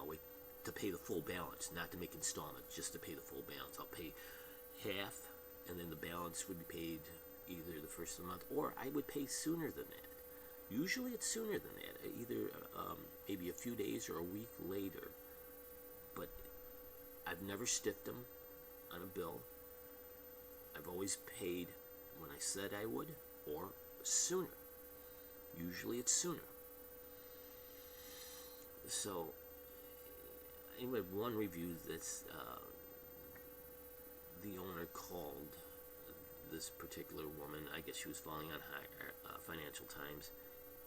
away to pay the full balance, not to make installments, just to pay the full balance. I'll pay half, and then the balance would be paid either the first of the month, or I would pay sooner than that. Usually it's sooner than that, either maybe a few days or a week later, but I've never stiffed them on a bill. I've always paid when I said I would, or sooner. Usually it's sooner. So, anyway, one review that's the owner called this particular woman. I guess she was falling on financial times,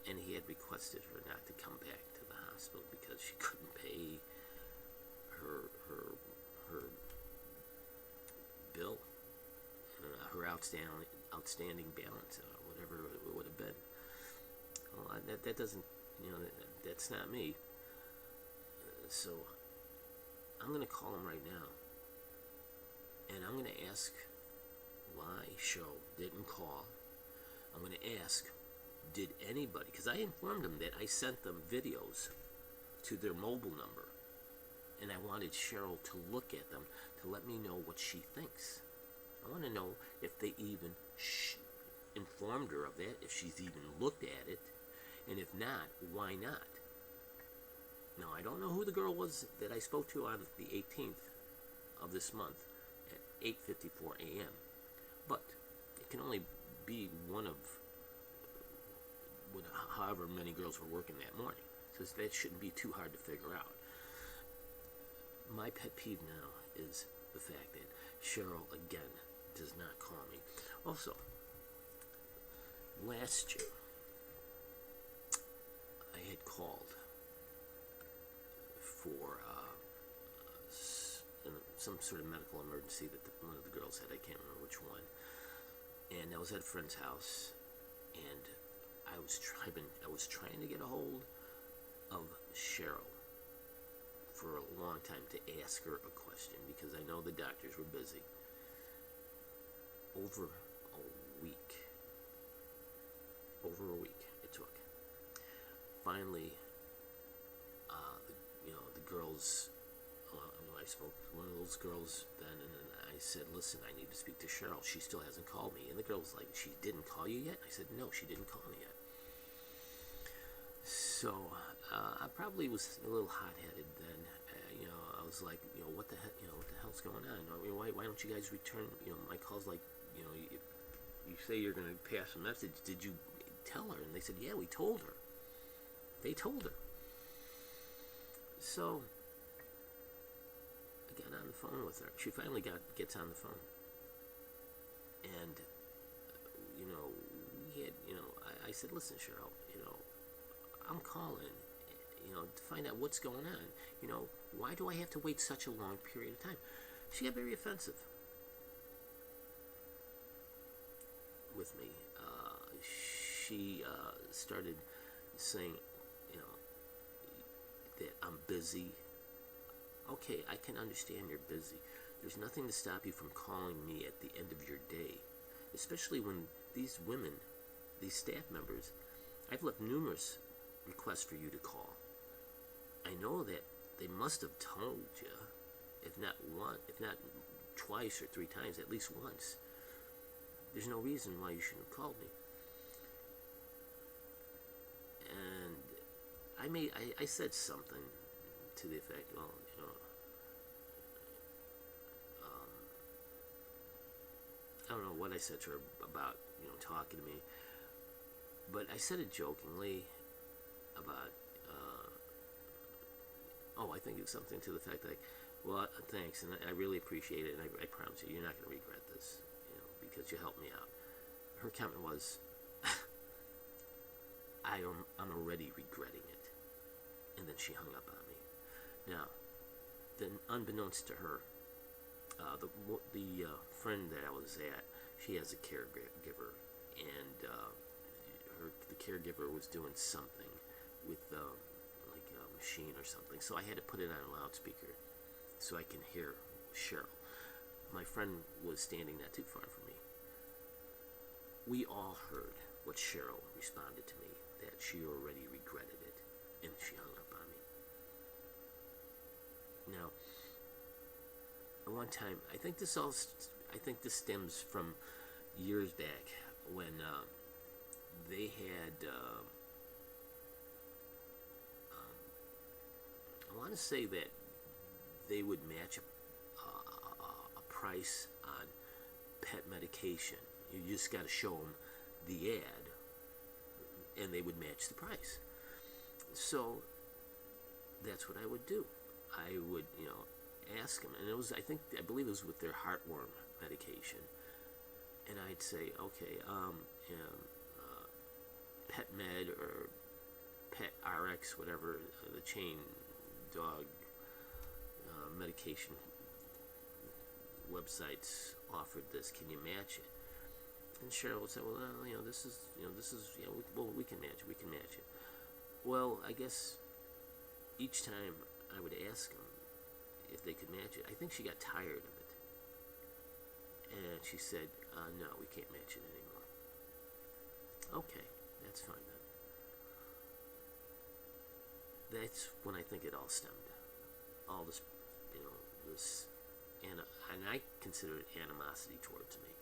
and he had requested her not to come back to the hospital because she couldn't pay her bill, her outstanding balance, whatever it would have been. Well, that doesn't, that's not me. So I'm going to call him right now, and I'm going to ask why Cheryl didn't call. I'm going to ask, did anybody, because I informed them that I sent them videos to their mobile number, and I wanted Cheryl to look at them to let me know what she thinks. I want to know if they even informed her of that, if she's even looked at it, and if not, why not? Now, I don't know who the girl was that I spoke to on the 18th of this month at 8:54 a.m., but it can only be one of however many girls were working that morning, so that shouldn't be too hard to figure out. My pet peeve now is the fact that Cheryl, again, does not call me. Also, last year, I had called for some sort of medical emergency that one of the girls had. I can't remember which one. And I was at a friend's house, and I was trying to get a hold of Cheryl for a long time to ask her a question, because I know the doctors were busy. Over a week it took. Finally, the girls, I spoke to one of those girls then, and then I said, "Listen, I need to speak to Cheryl. She still hasn't called me." And the girl was like, "She didn't call you yet?" I said, "No, she didn't call me yet." So I probably was a little hot-headed then. I was like, what the hell's going on? Why don't you guys return, my calls? Like, you say you're going to pass a message. Did you tell her? And they said, yeah, we told her. They told her. So I got on the phone with her. She finally gets on the phone. And, we had, I said, "Listen, Cheryl, I'm calling, to find out what's going on. Why do I have to wait such a long period of time?" She got very offensive with me. She started saying, that I'm busy. Okay, I can understand you're busy. There's nothing to stop you from calling me at the end of your day, especially when these women, these staff members, I've left numerous requests for you to call. I know that they must have told you, if not twice or 3 times, at least once. There's no reason why you shouldn't have called me. And I said something to the effect, well, I don't know what I said to her about, talking to me, but I said it jokingly about, Oh, I think it was something to the fact like, well, thanks, and I really appreciate it, and I promise you, you're not going to regret this, because you helped me out. Her comment was, I'm already regretting it. And then she hung up on me. Now, then, unbeknownst to her, the friend that I was at, she has a caregiver, and the caregiver was doing something with like a machine or something. So I had to put it on a loudspeaker so I can hear Cheryl. My friend was standing not too far from me. We all heard what Cheryl responded to me, that she already regretted it, and she hung up on me. Now, at one time, I think this stems from years back when they had, I want to say that they would match a price on pet medication. You just got to show them the ad, and they would match the price. So that's what I would do. I would, ask them, and I believe it was with their heartworm medication, and I'd say, okay, Pet Med or Pet RX, whatever the chain dog medication websites offered this. Can you match it? And Cheryl would say, well, this is, we can match it. We can match it. Well, I guess each time I would ask them if they could match it, I think she got tired of it, and she said, no, we can't match it anymore. Okay, that's fine then. That's when I think it all stemmed. All this, this, and I consider it animosity towards me.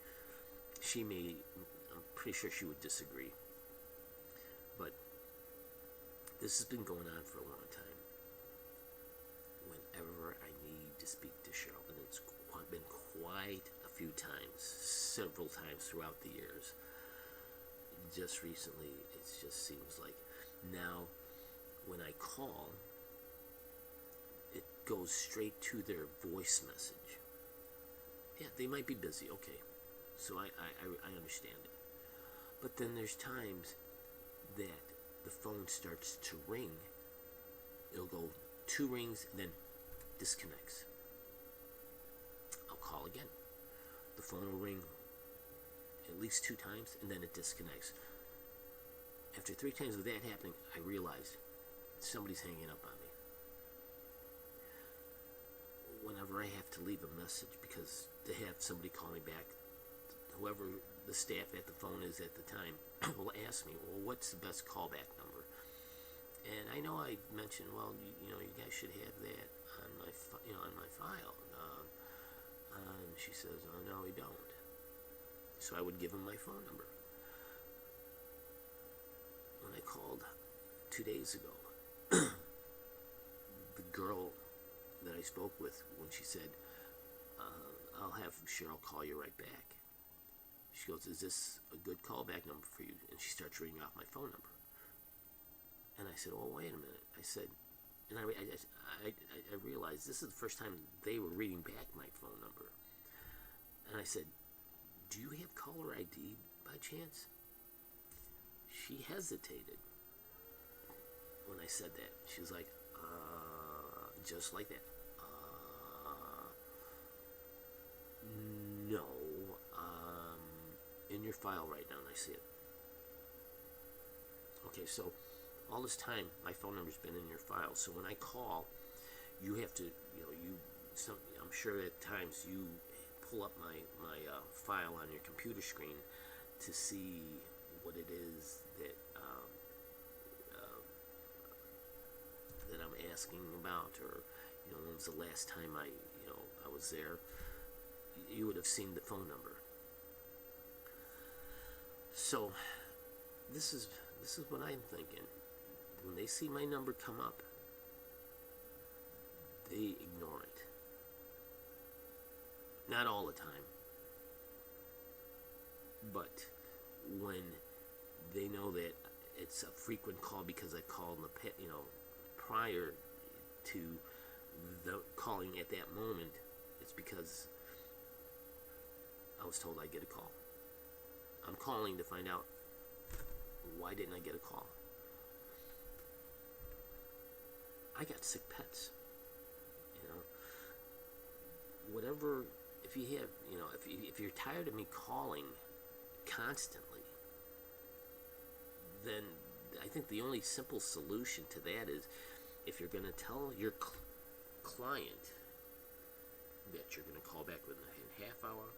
I'm pretty sure she would disagree, but this has been going on for a long time. Whenever I need to speak to Cheryl, and it's been quite a few times, several times throughout the years. Just recently, it just seems like now when I call, it goes straight to their voice message. Yeah, they might be busy, okay. So I understand it. But then there's times that the phone starts to ring. It'll go 2 rings and then disconnects. I'll call again. The phone will ring at least 2 times and then it disconnects. After 3 times of that happening, I realized somebody's hanging up on me. Whenever I have to leave a message, because to have somebody call me back, whoever the staff at the phone is at the time will ask me, well, what's the best callback number? And I know I mentioned, well, you guys should have that on my file. And she says, oh, no, we don't. So I would give them my phone number. When I called 2 days ago, the girl that I spoke with, when she said, I'll have Cheryl call you right back. She goes, is this a good callback number for you? And she starts reading off my phone number. And I said, oh, wait a minute. I said, and I realized this is the first time they were reading back my phone number. And I said, do you have caller ID by chance? She hesitated when I said that. She was like, just like that. No. In your file right now, and I see it. Okay, so all this time, my phone number's been in your file. So when I call, you have to, I'm sure at times you pull up my file on your computer screen to see what it is that that I'm asking about, or when was the last time I was there. You would have seen the phone number. So this is what I'm thinking. When they see my number come up, they ignore it. Not all the time, but when they know that it's a frequent call because I called in the prior to the calling at that moment, it's because I was told I'd get a call. I'm calling to find out, why didn't I get a call? I got sick pets. You know, whatever. If you have, if you're tired of me calling constantly, then I think the only simple solution to that is, if you're going to tell your client that you're going to call back within a half hour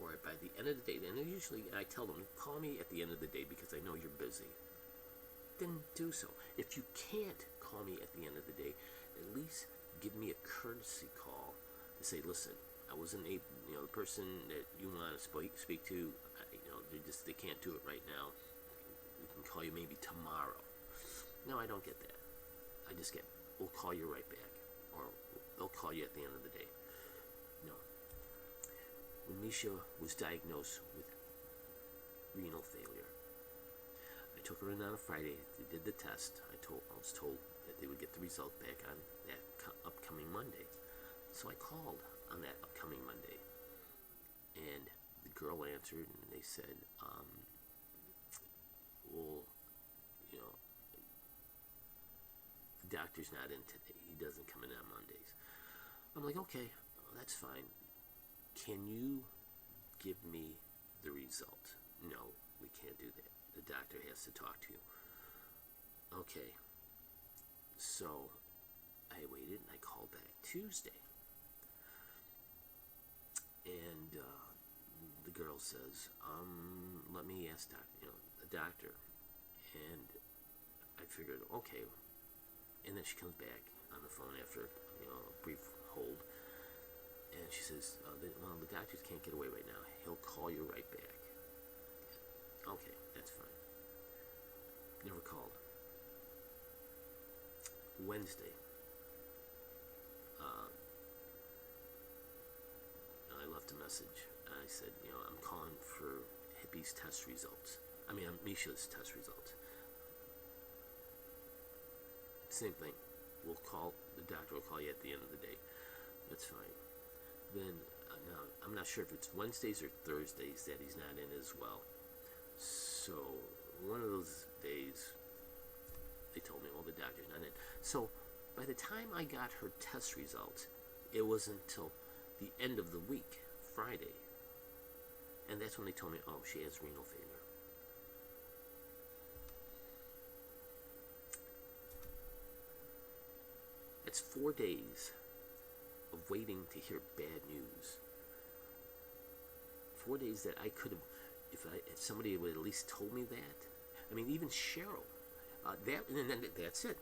or by the end of the day, and usually I tell them, call me at the end of the day because I know you're busy, then do so. If you can't call me at the end of the day, at least give me a courtesy call to say, listen, I wasn't able, the person that you want to speak to, they can't do it right now. We can call you maybe tomorrow. No, I don't get that. I just get, we'll call you right back, or they'll call you at the end of the day. No. When Misha was diagnosed with renal failure, I took her in on a Friday. They did the test. I was told that they would get the result back on that upcoming Monday. So I called on that upcoming Monday, and the girl answered, and they said, well, the doctor's not in today. He doesn't come in on Mondays. I'm like, okay, well, that's fine. Can you give me the result? No, we can't do that. The doctor has to talk to you. Okay. So I waited, and I called back Tuesday. And the girl says, let me ask the doctor. And I figured, okay. And then she comes back on the phone after a brief hold. And she says, the doctors can't get away right now. He'll call you right back. Okay, that's fine. Never called. Wednesday. I left a message. I said, I'm calling for Hippie's test results. Misha's test results. Same thing. The doctor will call you at the end of the day. That's fine. Then, now, I'm not sure if it's Wednesdays or Thursdays that he's not in as well. So, one of those days, they told me, well, the doctor's not in. So, by the time I got her test results, it was until the end of the week, Friday. And that's when they told me, oh, she has renal failure. It's 4 days of waiting to hear bad news. 4 days that I could have, if somebody would at least told me that. Even Cheryl. That's it.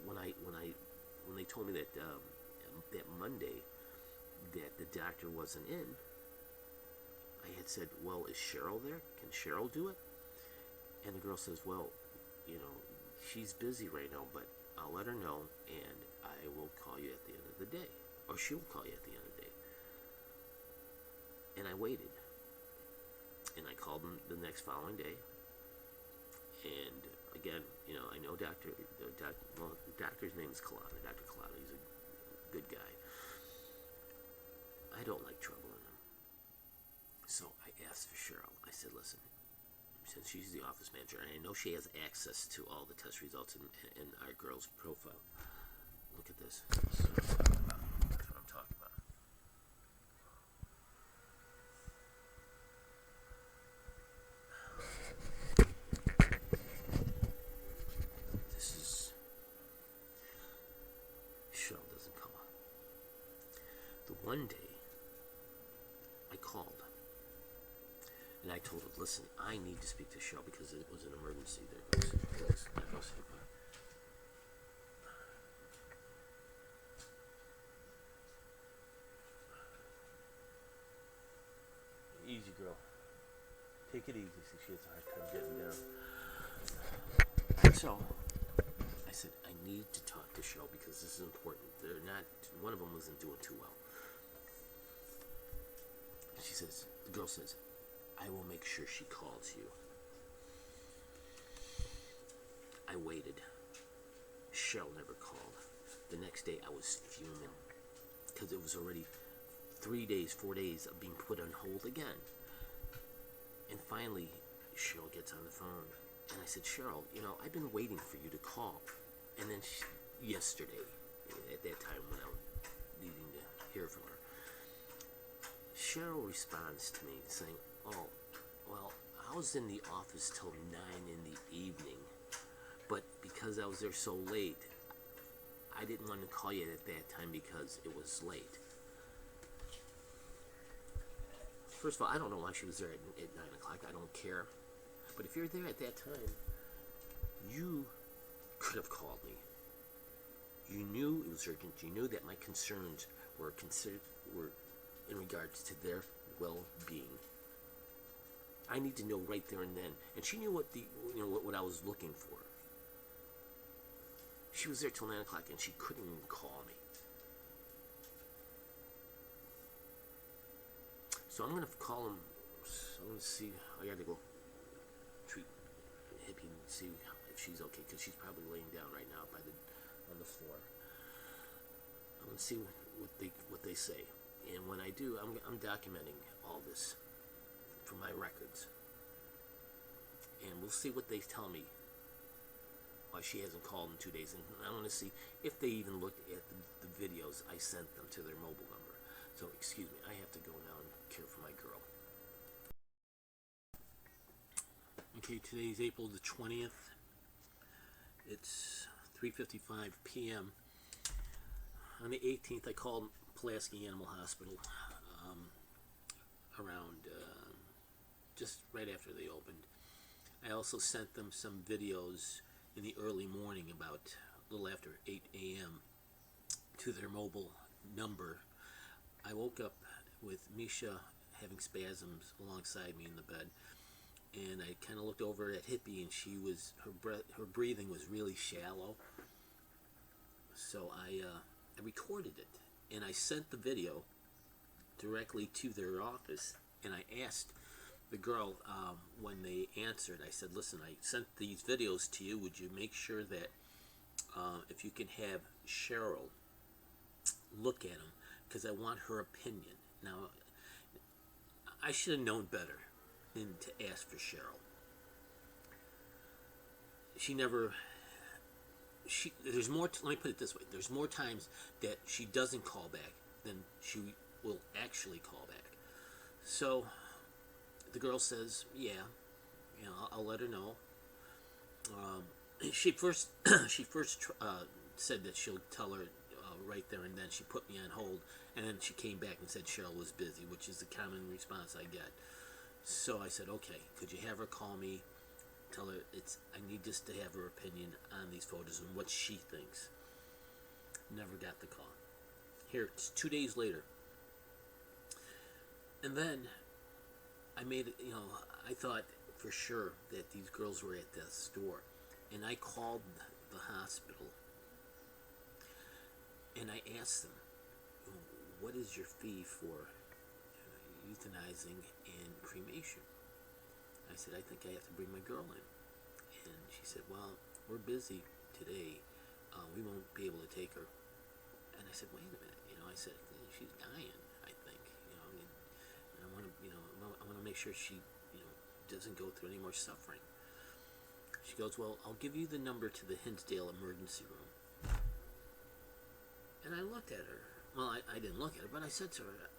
When they told me that that Monday that the doctor wasn't in, I had said, well, is Cheryl there? Can Cheryl do it? And the girl says, well, she's busy right now, but I'll let her know, and I will call you at the end of the day. Or she will call you at the end of the day. And I waited. And I called them the next following day. And again, I know the doctor's name is Collada. Dr. Collada, he's a good guy. I don't like troubling him. So I asked for Cheryl. I said, listen, since she's the office manager, and I know she has access to all the test results in our girl's profile. Look at this. This is what I'm talking about. This is... Cheryl doesn't come on. The one day, I called. And I told her, listen, I need to speak to Cheryl because it was an emergency. There goes. Easy, girl. Take it easy. She has a hard time getting down. So, I said, I need to talk to Cheryl because this is important. One of them wasn't doing too well. The girl says, I will make sure she calls you. I waited. Cheryl never called. The next day, I was fuming because it was already 3 days, 4 days of being put on hold again. And finally, Cheryl gets on the phone, and I said, Cheryl, I've been waiting for you to call. And then yesterday, at that time when I was needing to hear from her, Cheryl responds to me saying, oh, well, I was in the office till 9 in the evening, but because I was there so late, I didn't want to call you at that time because it was late. First of all, I don't know why she was there at 9 o'clock. I don't care. But if you're there at that time, you could have called me. You knew it was urgent. You knew that my concerns were in regards to their well-being. I need to know right there and then. And she knew what I was looking for. She was there till 9 o'clock and she couldn't even call me. So I'm going to call him. I'm going to see. I got to go treat Hippie and see if she's okay, because she's probably laying down right now on the floor. I'm going to see what they say. And when I do, I'm documenting all this for my records. And we'll see what they tell me why she hasn't called in 2 days. And I want to see if they even looked at the videos I sent them to their mobile number. So, excuse me, I have to go now and care for my girl. Okay, today's April the 20th. It's 3:55 p.m. On the 18th, I called Pulaski Animal Hospital around just right after they opened. I also sent them some videos in the early morning, about a little after 8 a.m. to their mobile number. I woke up with Misha having spasms alongside me in the bed, and I kind of looked over at Hippie, and her breathing was really shallow. So I recorded it, and I sent the video directly to their office, and I asked the girl, when they answered, I said, listen, I sent these videos to you. Would you make sure that if you can have Cheryl look at them, because I want her opinion. Now, I should have known better than to ask for Cheryl. There's more, let me put it this way, there's more times that she doesn't call back than she will actually call back. So the girl says, yeah, I'll let her know. She first said that she'll tell her right there and then. She put me on hold, and then she came back and said Cheryl was busy, which is the common response I get. So I said, okay, could you have her call me, tell her I need just to have her opinion on these photos and what she thinks. Never got the call. Here, it's 2 days later. And then I made it, I thought for sure that these girls were at the store. And I called the hospital and I asked them, what is your fee for euthanizing and cremation? I said, I think I have to bring my girl in. And she said, well, we're busy today. We won't be able to take her. And I said, wait a minute. I said, she's dying, I think. And I want to, I want to make sure she, doesn't go through any more suffering. She goes, well, I'll give you the number to the Hinsdale emergency room. And I looked at her. Well, I didn't look at her, but I said to her,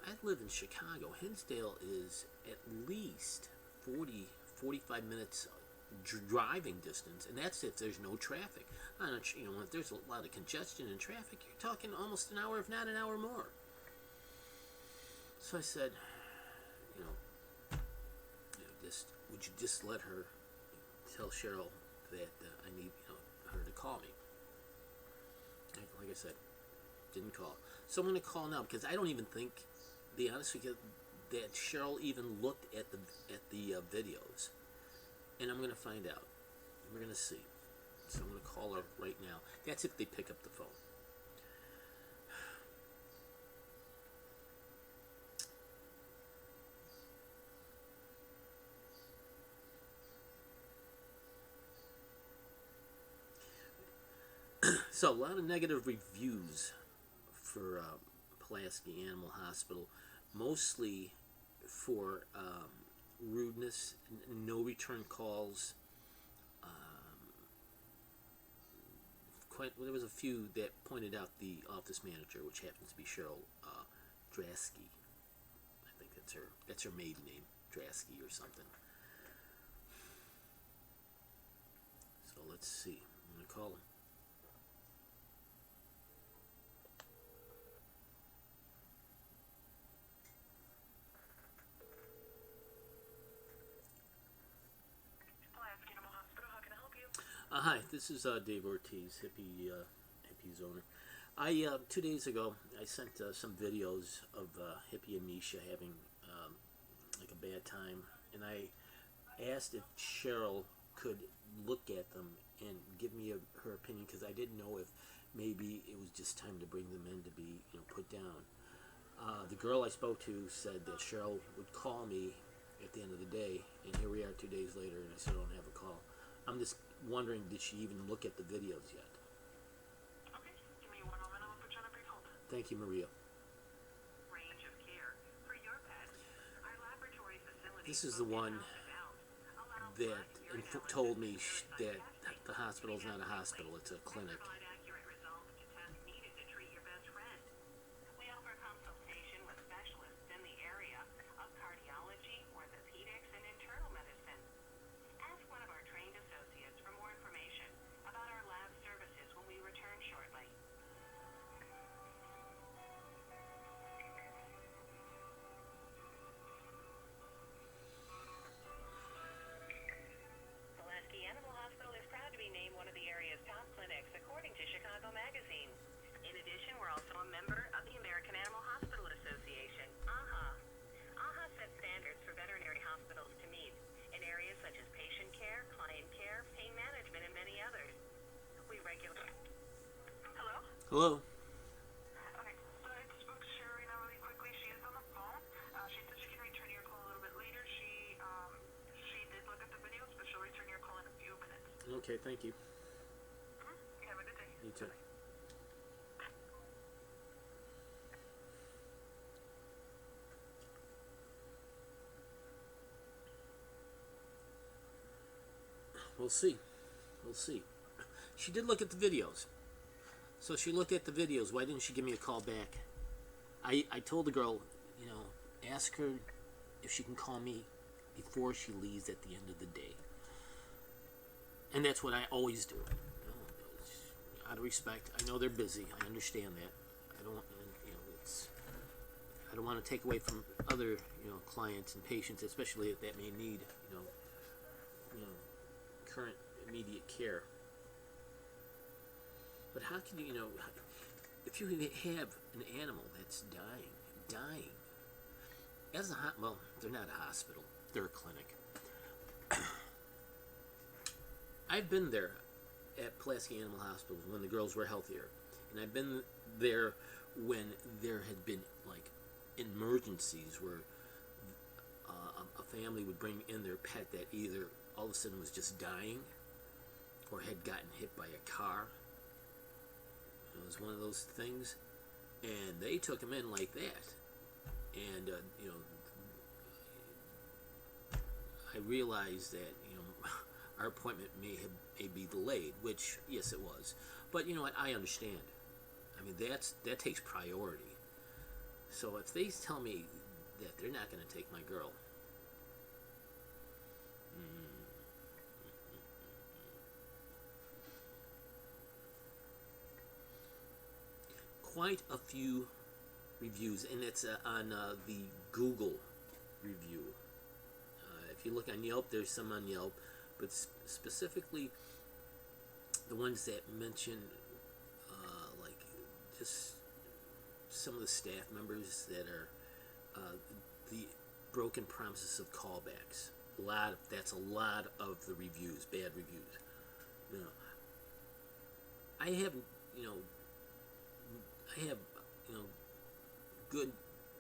I live in Chicago. Hinsdale is at least 45 minutes driving distance, and that's if there's no traffic. If there's a lot of congestion and traffic, you're talking almost an hour, if not an hour more. So I said, would you just let her tell Cheryl that I need her to call me? Like I said, didn't call. So I'm going to call now, because I don't even think, to be honest with you, that Cheryl even looked at the videos. And I'm going to find out. We're going to see. So I'm going to call her right now. That's if they pick up the phone. So a lot of negative reviews for Pulaski Animal Hospital, mostly for rudeness, no return calls. There was a few that pointed out the office manager, which happens to be Cheryl Drasky. I think that's her maiden name, Drasky or something. So let's see. I'm gonna call him. Pulaski Animal Hospital, how can I help you? Hi, this is Dave Ortiz, Hippie's owner. 2 days ago, I sent some videos of Hippie and Misha having like a bad time, and I asked if Cheryl could look at them and give me her opinion, because I didn't know if maybe it was just time to bring them in to be put down. The girl I spoke to said that Cheryl would call me at the end of the day, and here we are 2 days later, and I still don't have a call. I'm just wondering, did she even look at the videos yet? Okay, give me one moment, I'll put you on a brief hold. Thank you, Maria. Range of care for your pet. Our laboratory facility. This is the one that told me that the hospital is not a hospital, it's a clinic. Provide accurate results to tests needed to treat your best friend. We offer consultation with specialists in the area of cardiology, orthopedics, and internal medicine. Ask one of our trained associates for more information about our lab services when we return shortly. Pulaski Animal Hospital is proud to be named one of the area's top clinics according to Chicago Magazine. In addition, we're also a member of the American Animal Hospital Association, AHA. AHA sets standards for veterinary hospitals to meet in areas such as patient care, client care, pain management, and many others. We regularly... Hello? Hello? Okay, so I spoke to Sherry now really quickly. She is on the phone. She said she can return your call a little bit later. She did look at the videos, but she'll return your call in a few minutes. Okay, thank you. You have a good day. You too. We'll see. We'll see. She did look at the videos. So she looked at the videos. Why didn't she give me a call back? I told the girl, ask her if she can call me before she leaves at the end of the day. And that's what I always do. Out of respect, I know they're busy. I understand that. I don't want to take away from other, clients and patients, especially that may need, current immediate care. But how can you, if you have an animal that's dying, as a well, they're not a hospital, they're a clinic. I've been there at Pulaski Animal Hospital when the girls were healthier, and I've been there when there had been like emergencies where a family would bring in their pet that either all of a sudden was just dying or had gotten hit by a car. It was one of those things, and they took him in like that. And I realized that our appointment may be delayed, which yes it was, but you know what, I understand. I mean, that takes priority. So if they tell me that they're not going to take my girl, quite a few reviews, and it's on the Google review. If you look on Yelp, there's some on Yelp, but specifically the ones that mention like just some of the staff members that are the broken promises of callbacks. That's a lot of the reviews, bad reviews. I have good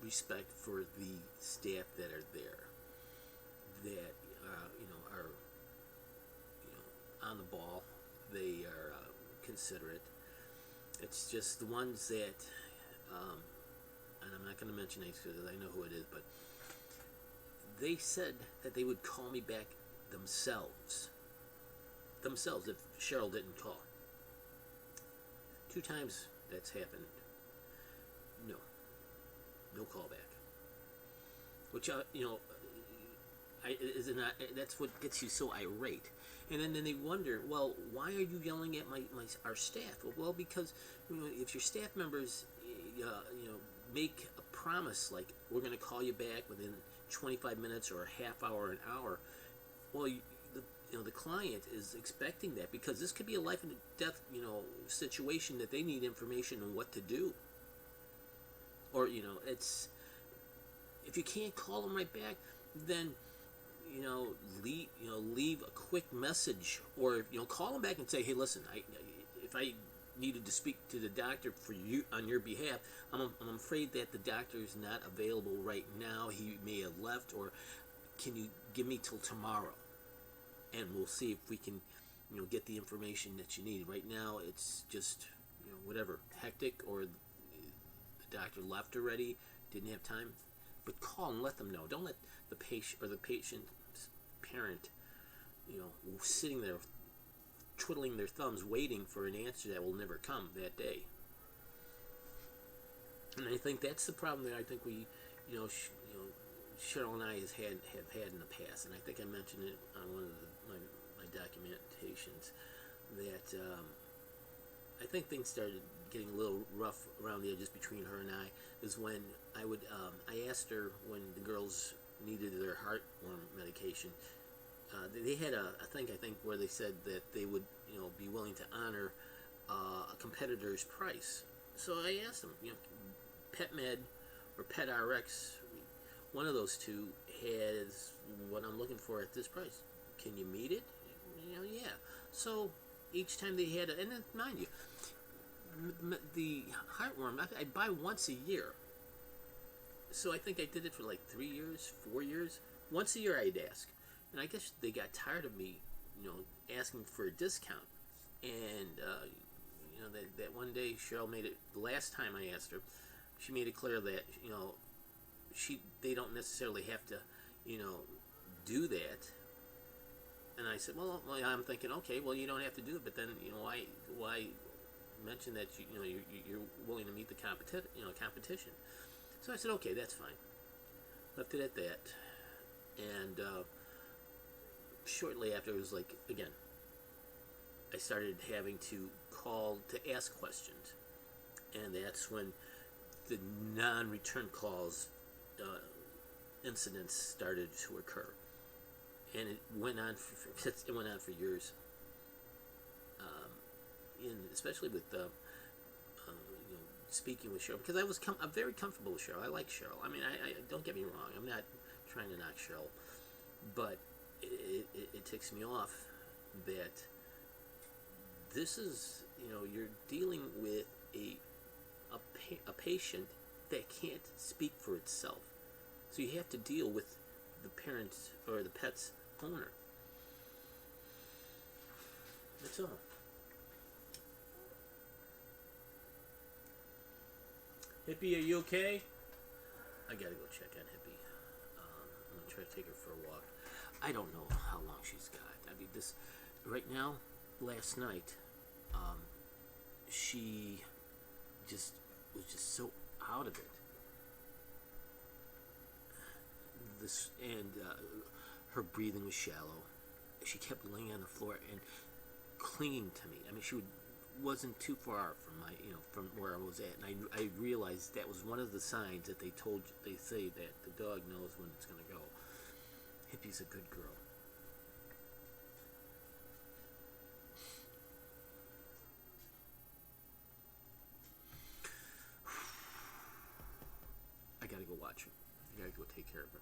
respect for the staff that are there, that are on the ball. They are considerate. It's just the ones that, and I'm not going to mention names because I know who it is, but they said that they would call me back themselves. Themselves, if Cheryl didn't call. 2 times that's happened. No call back. Which, is it not? That's what gets you so irate. And then they wonder, well, why are you yelling at our staff? Well, because if your staff members, make a promise like we're going to call you back within 25 minutes or a half hour, an hour, well, the client is expecting that because this could be a life and death, situation that they need information on what to do. Or it's if you can't call them right back, then leave a quick message, or call them back and say, hey, listen, if I needed to speak to the doctor for you on your behalf, I'm afraid that the doctor is not available right now. He may have left, or can you give me till tomorrow, and we'll see if we can get the information that you need. Right now it's just whatever, hectic, or the doctor left already, didn't have time. But call and let them know. Don't let the patient or the patient's parent, sitting there twiddling their thumbs waiting for an answer that will never come that day. And I think that's the problem that I think we, Cheryl and I have had in the past. And I think I mentioned it on one of my documentations that I think things started getting a little rough around the edges between her and I, is when I asked her when the girls needed their heartworm medication. They had a thing, I think, where they said that they would, be willing to honor a competitor's price. So I asked them, PetMed or PetRx, one of those two has what I'm looking for at this price. Can you meet it? Yeah. So each time they had, and then mind you, the heartworm, I buy once a year. So I think I did it for like 3 years, 4 years. Once a year I'd ask. And I guess they got tired of me, asking for a discount. And, that one day Cheryl made it, the last time I asked her, she made it clear that, they don't necessarily have to, do that. And I said, well, I'm thinking, okay, well, you don't have to do it, but then, why mention that you're willing to meet the competition? So I said, okay, that's fine. Left it at that. And shortly after, it was like, again, I started having to call to ask questions. And that's when the non-return calls incidents started to occur. And it went on for years. Especially with speaking with Cheryl, because I'm very comfortable with Cheryl. I like Cheryl. I mean, I don't get me wrong. I'm not trying to knock Cheryl, but it ticks me off that this is, you're dealing with a patient that can't speak for itself. So you have to deal with the parents or the pet's owner. That's all. Hippie, are you okay? I gotta go check on Hippie. I'm gonna try to take her for a walk. I don't know how long she's got. I mean, this right now, last night, she was just so out of it. Her breathing was shallow. She kept laying on the floor and clinging to me. I mean, wasn't too far from from where I was at, and I realized that was one of the signs that they say that the dog knows when it's going to go. Hippie's a good girl. I gotta go watch her. I gotta go take care of her.